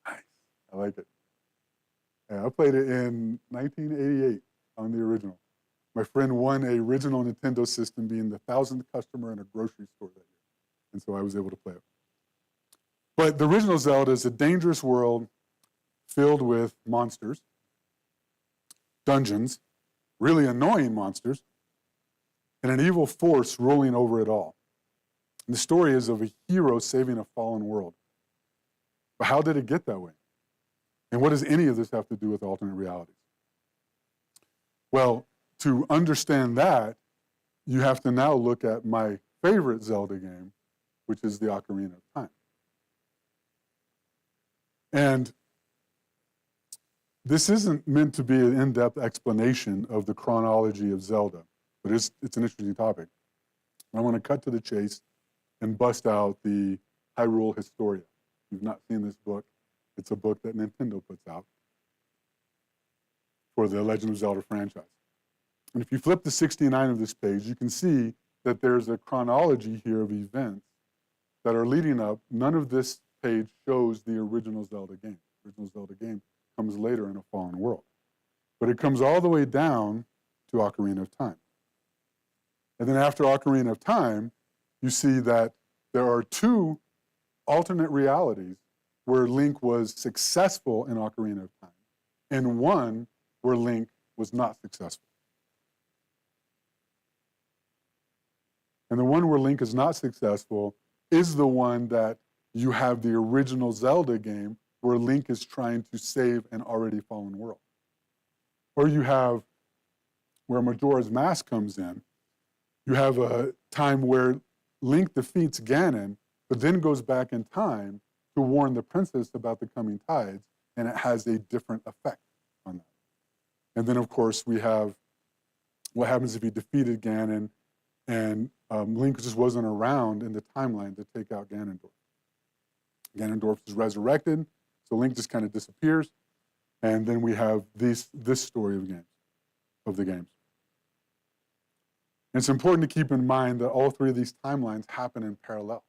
Nice, I like it. Yeah, I played it in 1988 on the original. My friend won a original Nintendo system, being the 1,000th customer in a grocery store that year. And so I was able to play it. But the original Zelda is a dangerous world filled with monsters, dungeons, really annoying monsters, and an evil force ruling over it all. And the story is of a hero saving a fallen world. But how did it get that way? And what does any of this have to do with alternate realities? Well, to understand that, you have to now look at my favorite Zelda game, which is the Ocarina of Time. And this isn't meant to be an in-depth explanation of the chronology of Zelda, but it's an interesting topic. I want to cut to the chase and bust out the Hyrule Historia. If you've not seen this book, it's a book that Nintendo puts out for the Legend of Zelda franchise. And if you flip to 69 of this page, you can see that there's a chronology here of events that are leading up. None of this page shows the original Zelda game. The original Zelda game comes later in a fallen world. But it comes all the way down to Ocarina of Time. And then after Ocarina of Time, you see that there are two alternate realities where Link was successful in Ocarina of Time, and one where Link was not successful. And the one where Link is not successful is the one that you have the original Zelda game where Link is trying to save an already fallen world. Or you have where Majora's Mask comes in. You have a time where Link defeats Ganon, but then goes back in time to warn the princess about the coming tides, and it has a different effect on that. And then, of course, we have what happens if he defeated Ganon and Link just wasn't around in the timeline to take out Ganondorf. Ganondorf is resurrected, so Link just kind of disappears, and then we have this story of the games. And it's important to keep in mind that all three of these timelines happen in parallel.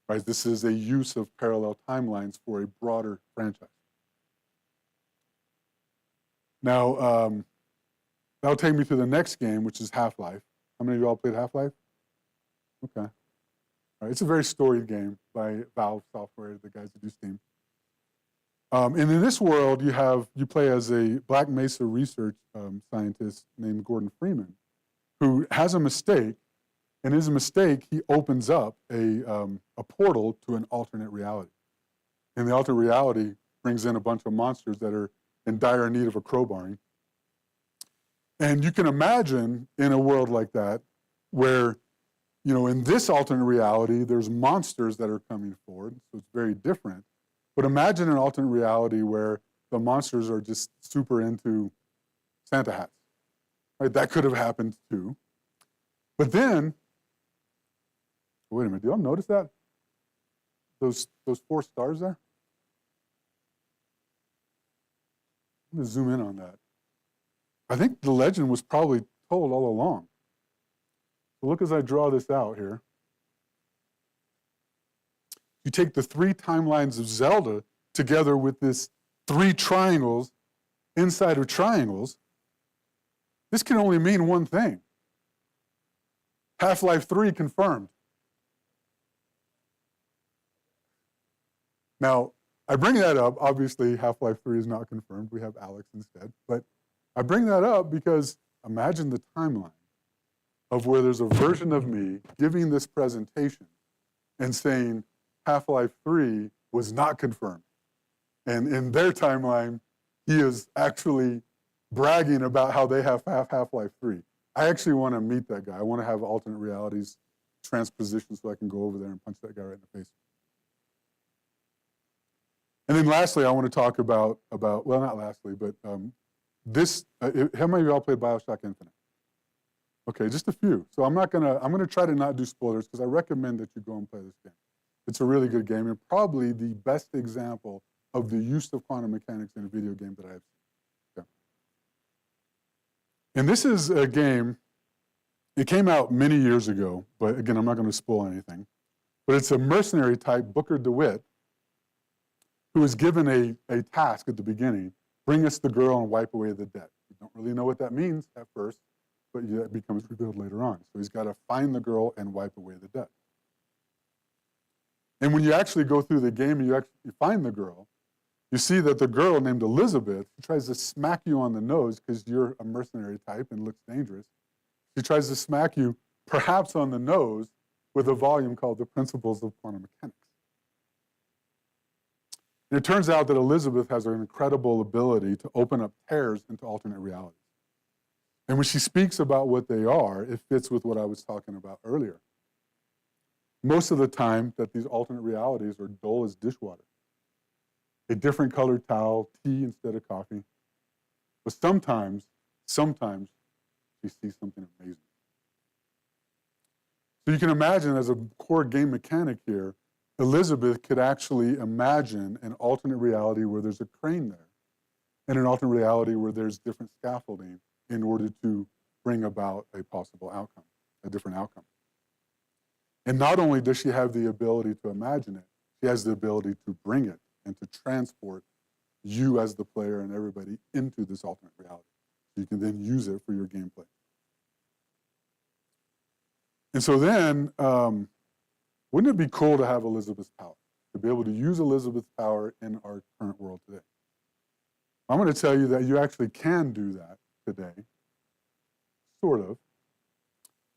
Right? This is a use of parallel timelines for a broader franchise. Now, that'll take me to the next game, which is Half-Life. How many of you all played Half-Life? Okay. All right. It's a very storied game by Valve Software, the guys who do Steam. And in this world, you play as a Black Mesa research scientist named Gordon Freeman, who has a mistake, And as a mistake, he opens up a portal to an alternate reality. And the alternate reality brings in a bunch of monsters that are in dire need of a crowbarring. And you can imagine in a world like that, where, you know, in this alternate reality, there's monsters that are coming forward, so it's very different. But imagine an alternate reality where the monsters are just super into Santa hats. Right? That could have happened too. But then, wait a minute, do y'all notice that? Those 4 stars there? I'm gonna zoom in on that. I think the legend was probably told all along. So look as I draw this out here. You take the 3 timelines of Zelda together with this 3 triangles inside of triangles. This can only mean one thing. Half-Life 3 confirmed. Now, I bring that up. Obviously, Half-Life 3 is not confirmed. We have Alex instead. But I bring that up because imagine the timeline of where there's a version of me giving this presentation and saying Half-Life 3 was not confirmed. And in their timeline, he is actually bragging about how they have Half-Life 3. I actually want to meet that guy. I want to have alternate realities transposition so I can go over there and punch that guy right in the face. And then lastly, I want to talk about well, not lastly, but this, how many of y'all played BioShock Infinite? Okay, just a few. So I'm gonna try to not do spoilers because I recommend that you go and play this game. It's a really good game and probably the best example of the use of quantum mechanics in a video game that I've seen. Okay. And this is a game, it came out many years ago, but again, I'm not gonna spoil anything. But it's a mercenary type, Booker DeWitt, who is given a task at the beginning, bring us the girl and wipe away the debt. You don't really know what that means at first, but it becomes revealed later on. So he's got to find the girl and wipe away the debt. And when you actually go through the game and you find the girl, you see that the girl named Elizabeth, she tries to smack you on the nose because you're a mercenary type and looks dangerous. She tries to smack you perhaps on the nose with a volume called The Principles of Quantum Mechanics. And it turns out that Elizabeth has an incredible ability to open up tears into alternate realities. And when she speaks about what they are, it fits with what I was talking about earlier. Most of the time that these alternate realities are dull as dishwater. A different colored towel, tea instead of coffee. But sometimes she sees something amazing. So you can imagine as a core game mechanic here, Elizabeth could actually imagine an alternate reality where there's a crane there and an alternate reality where there's different scaffolding in order to bring about a possible outcome, a different outcome. And not only does she have the ability to imagine it, she has the ability to bring it and to transport you as the player and everybody into this alternate reality. So you can then use it for your gameplay. And so then, wouldn't it be cool to have Elizabeth's power, to be able to use Elizabeth's power in our current world today? I'm going to tell you that you actually can do that today, sort of,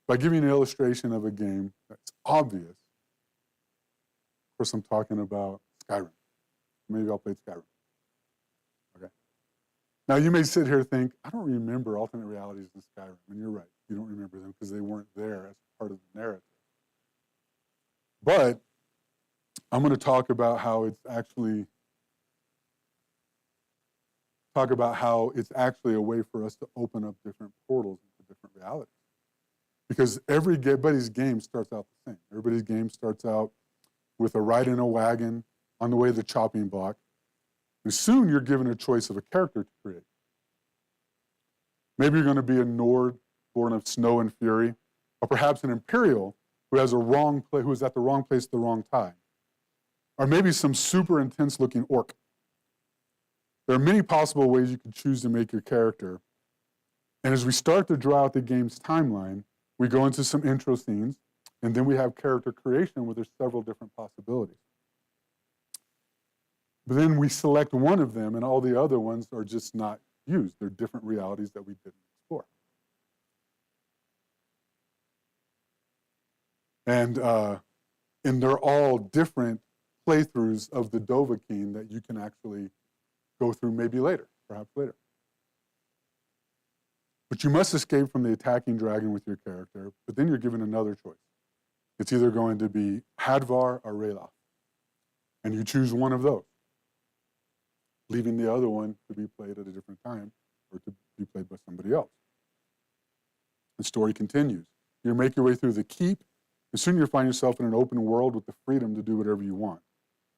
by giving an illustration of a game that's obvious. Of course, I'm talking about Skyrim. Maybe y'all played Skyrim. Okay. Now, you may sit here and think, I don't remember alternate realities in Skyrim. And you're right, you don't remember them because they weren't there as part of the narrative. But I'm going to talk about how it's actually a way for us to open up different portals into different realities. Because everybody's game starts out the same. Everybody's game starts out with a ride in a wagon on the way to the chopping block. And soon you're given a choice of a character to create. Maybe you're going to be a Nord born of snow and fury, or perhaps an Imperial who is at the wrong place at the wrong time. Or maybe some super intense looking orc. There are many possible ways you can choose to make your character. And as we start to draw out the game's timeline, we go into some intro scenes, and then we have character creation where there's several different possibilities. But then we select one of them, and all the other ones are just not used. They're different realities that we didn't explore. And they're all different playthroughs of the Dovahkiin that you can actually go through maybe later, perhaps later. But you must escape from the attacking dragon with your character, but then you're given another choice. It's either going to be Hadvar or Raloth, and you choose one of those, leaving the other one to be played at a different time or to be played by somebody else. The story continues. You make your way through the keep, and soon you'll find yourself in an open world with the freedom to do whatever you want.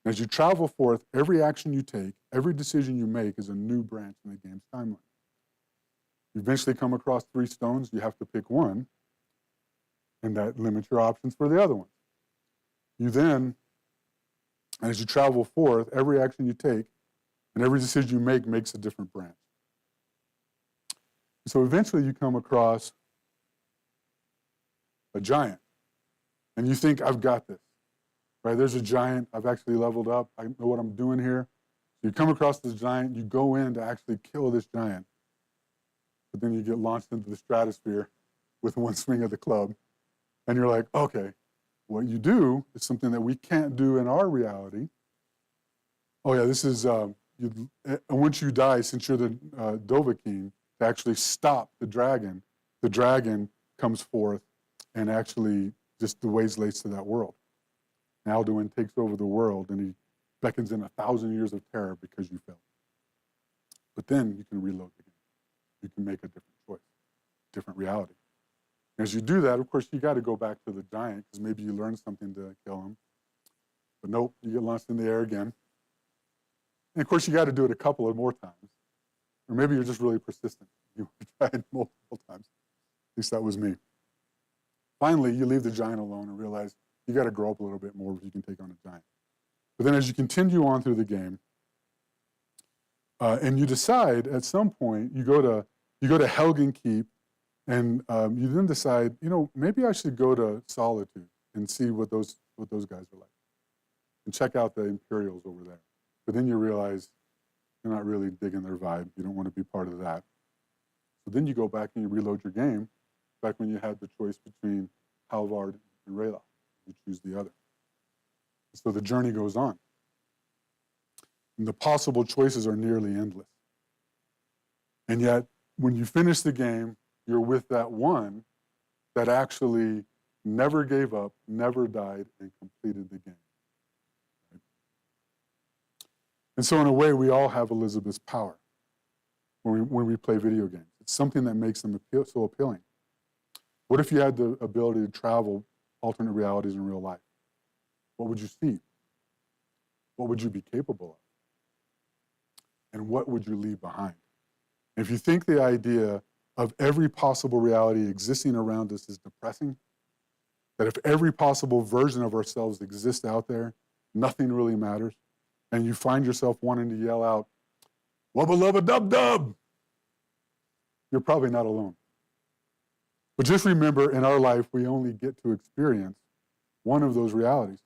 And as you travel forth, every action you take, every decision you make is a new branch in the game's timeline. You eventually come across 3 stones, you have to pick one, and that limits your options for the other ones. You then, as you travel forth, every action you take and every decision you make makes a different branch. So eventually you come across a giant, and you think, I've got this, right? There's a giant, I've actually leveled up, I know what I'm doing here. So you come across this giant, you go in to actually kill this giant, but then you get launched into the stratosphere with one swing of the club, and you're like, okay, what you do is something that we can't do in our reality. Oh yeah, this is, once you die, since you're the Dovahkiin, to actually stop the dragon comes forth and actually just waylays to that world. And Alduin takes over the world, and he beckons in 1,000 years of terror because you failed. But then you can reload the game. You can make a different choice, different reality. As you do that, of course, you got to go back to the giant because maybe you learned something to kill him. But nope, you get launched in the air again. And of course, you got to do it a couple of more times. Or maybe you're just really persistent. You try it multiple times. At least that was me. Finally, you leave the giant alone and realize you got to grow up a little bit more if you can take on a giant. But then as you continue on through the game, and you decide at some point, you go to Helgen Keep, and you then decide, maybe I should go to Solitude and see what those guys are like, and check out the Imperials over there. But then you realize you're not really digging their vibe. You don't want to be part of that. So then you go back and you reload your game, back when you had the choice between Halvard and Raloth. You choose the other. So the journey goes on. And the possible choices are nearly endless. And yet, when you finish the game, you're with that one that actually never gave up, never died, and completed the game. Right? And so in a way, we all have Elizabeth's power when we play video games. It's something that makes them so appealing. What if you had the ability to travel alternate realities in real life? What would you see? What would you be capable of? And what would you leave behind? And if you think the idea of every possible reality existing around us is depressing, that if every possible version of ourselves exists out there, nothing really matters, and you find yourself wanting to yell out, "Wubba lubba dub dub," you're probably not alone. But just remember, in our life, we only get to experience one of those realities.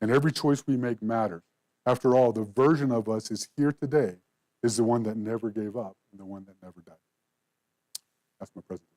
And every choice we make matters. After all, the version of us is here today is the one that never gave up and the one that never died. That's my presentation.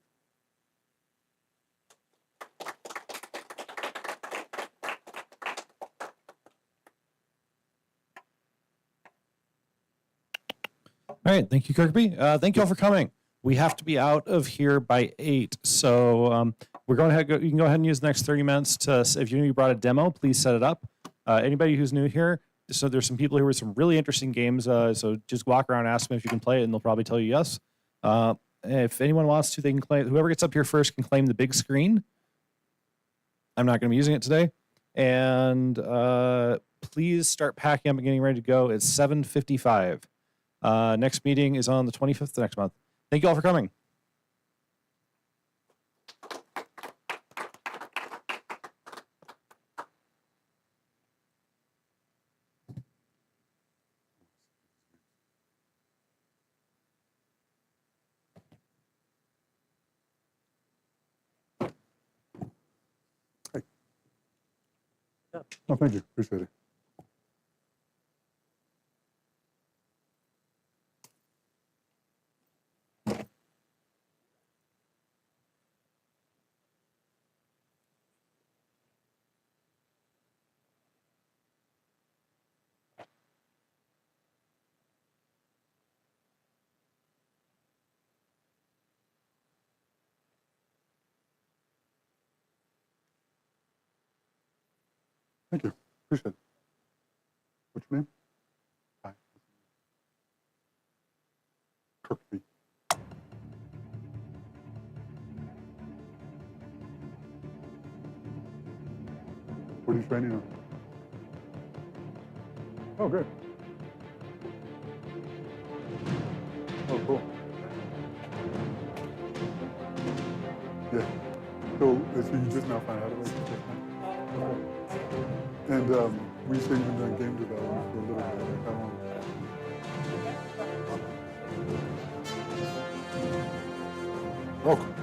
All right. Thank you, Kirby. Thank you all for coming. We have to be out of here by 8. So we're going ahead. You can go ahead and use the next 30 minutes to, if you brought a demo, please set it up. Anybody who's new here, so there's some people here with some really interesting games. So just walk around, ask them if you can play it, and they'll probably tell you yes. If anyone wants to, they can claim. Whoever gets up here first can claim the big screen. I'm not going to be using it today. And please start packing up and getting ready to go. It's 7:55. Next meeting is on the 25th of next month. Thank you all for coming. Oh, thank you. Appreciate it. Thank you. Appreciate it. What's your name? Hi. Kirkby. What are you training on? Oh, good. Oh, cool. Yeah. So you just now found out about it? Okay. And we say you've been doing game development for a little bit. Like how long? Oh, cool.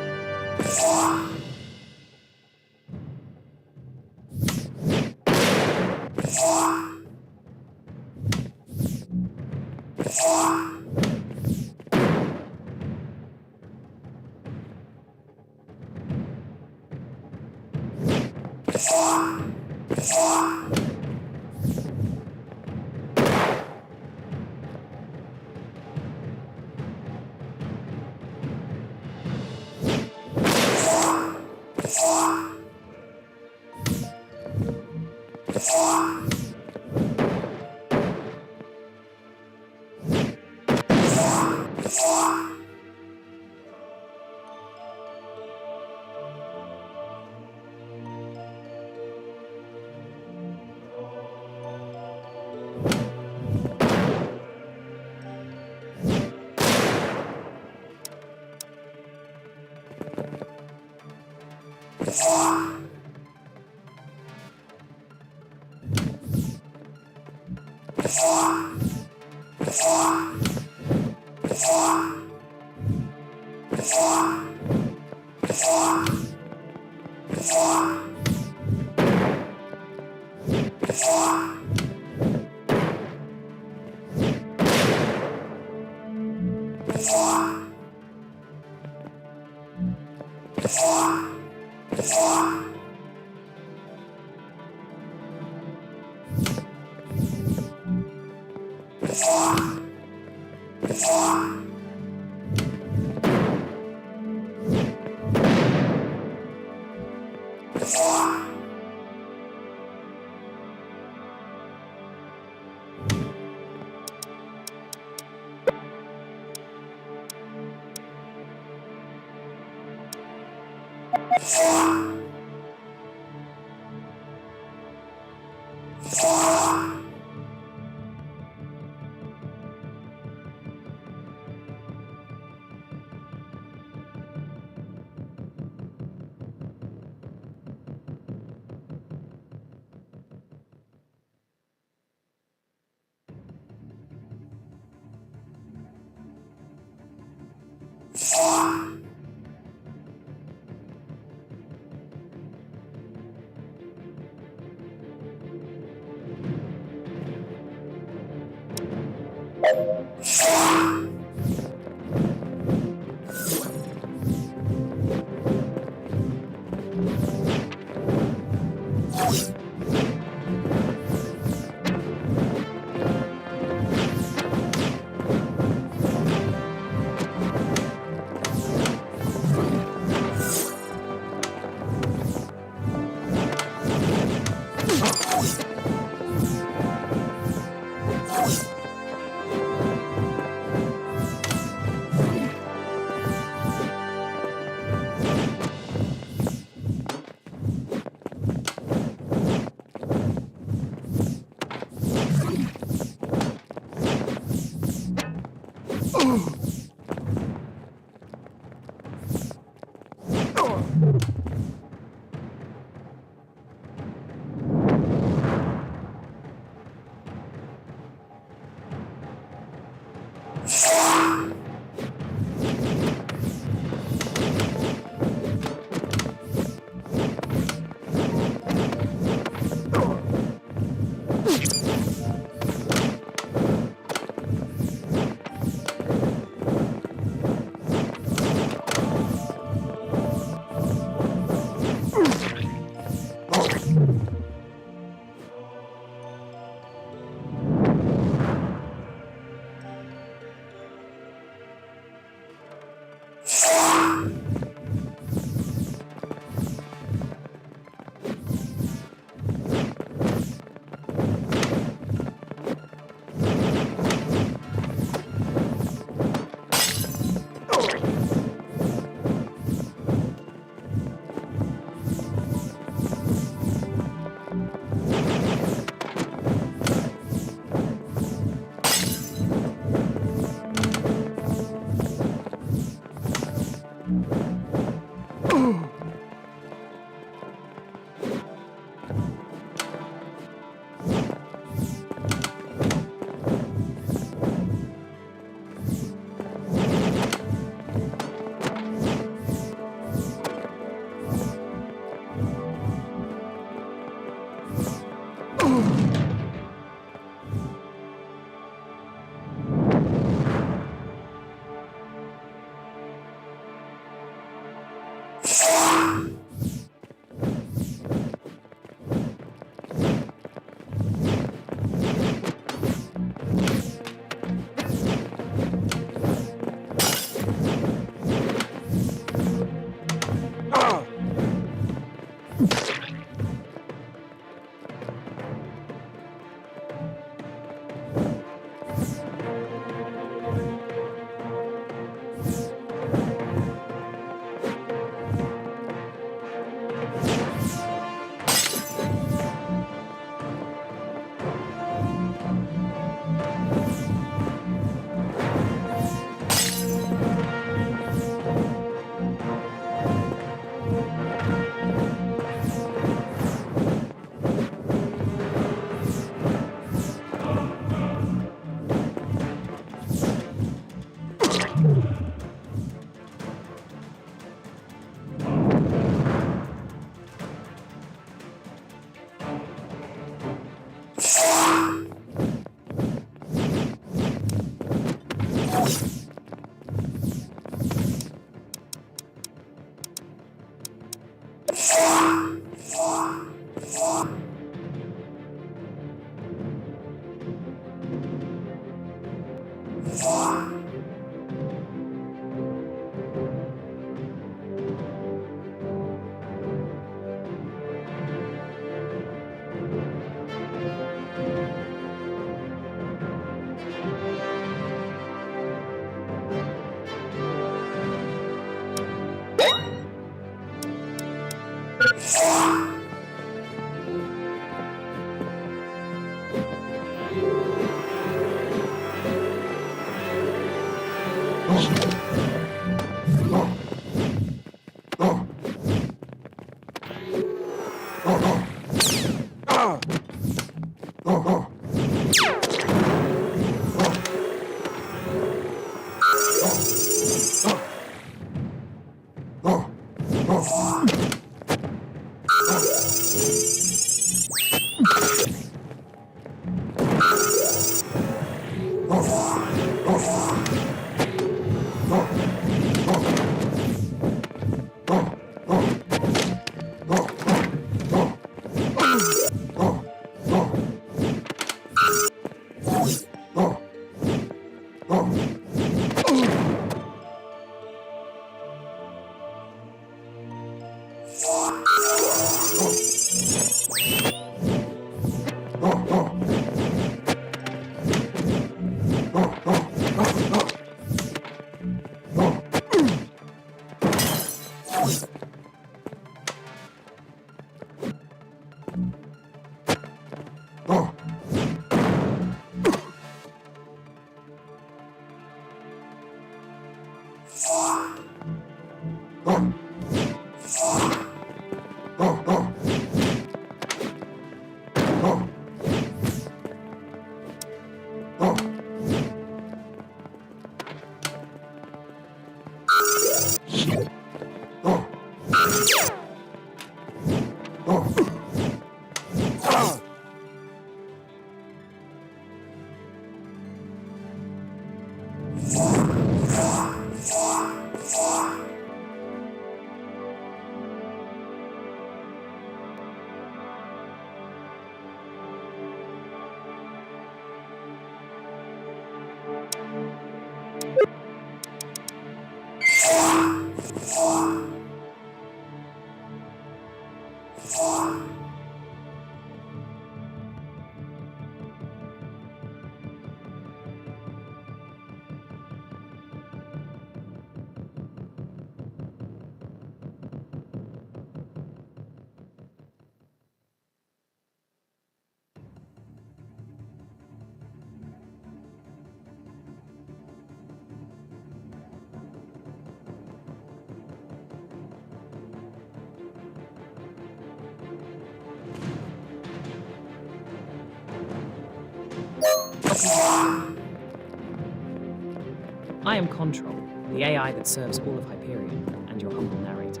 I am Control, the AI that serves all of Hyperion, and your humble narrator.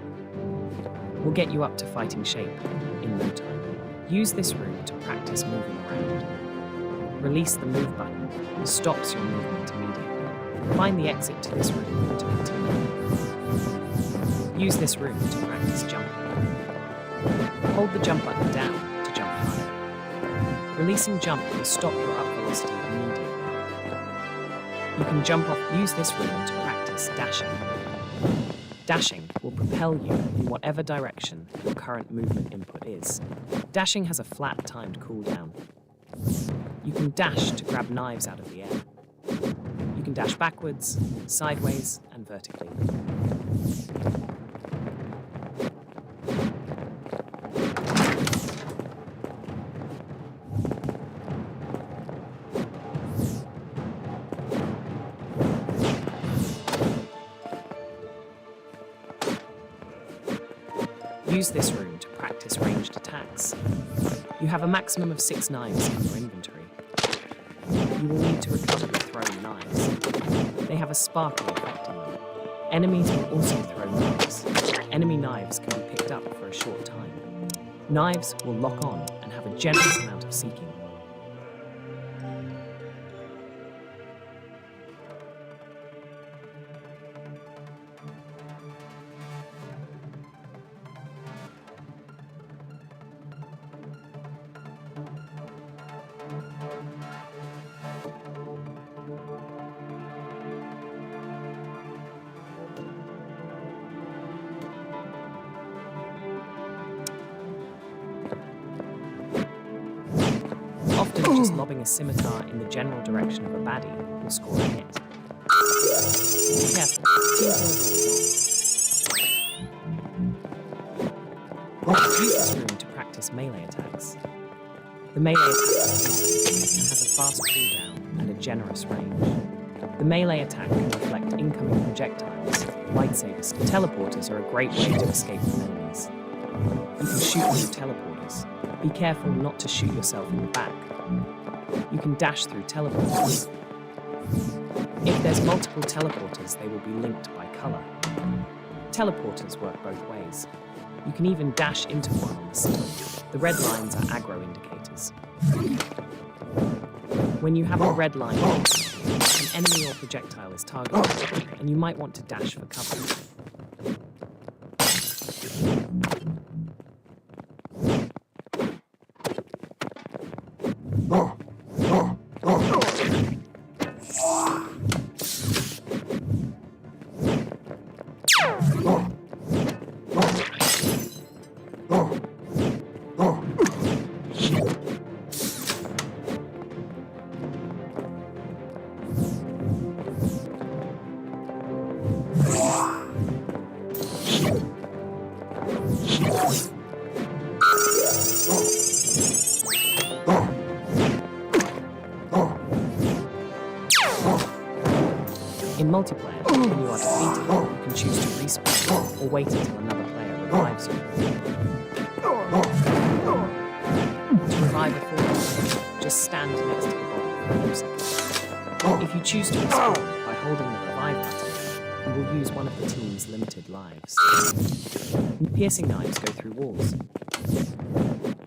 We'll get you up to fighting shape in no time. Use this room to practice moving around. Release the move button, stops your movement immediately. Find the exit to this room to continue. Use this room to practice jumping. Hold the jump button down to jump higher. Releasing jump will stop your up velocity immediately. You can jump off. Use this room to practice dashing. Dashing will propel you in whatever direction your current movement input is. Dashing has a flat timed cooldown. You can dash to grab knives out of the air. You can dash backwards, sideways, and vertically. Use this room to practice ranged attacks. You have a maximum of 6 knives in your inventory. You will need to recover your thrown knives. They have a sparkling effect on them. Enemies will also throw knives. Enemy knives can be picked up for a short time. Knives will lock on and have a generous amount of seeking. or just lobbing a scimitar in the general direction of a baddie will score a hit. Be careful, team kills are on. Use this room to practice melee attacks. The melee attack is and has a fast cooldown and a generous range. The melee attack can reflect incoming projectiles, lightsabers. Teleporters are a great way to escape from enemies. You can shoot through teleporters. Be careful not to shoot yourself in the back. You can dash through teleporters. If there's multiple teleporters, they will be linked by colour. Teleporters work both ways. You can even dash into one on the scene. The red lines are aggro indicators. When you have a red line, an enemy or projectile is targeted, and you might want to dash for cover. In multiplayer, when you are defeated, you can choose to respawn or wait until another player revives you. To revive a fallen player, just stand next to the body for a few seconds. If you choose to respawn by holding the revive button, you will use one of the team's limited lives. Piercing knives go through walls.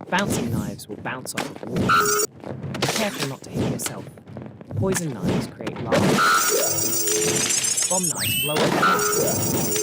Bouncing knives will bounce off of walls. Be careful not to hit yourself. Poison knives create lava. Bomb knives blow up enemies.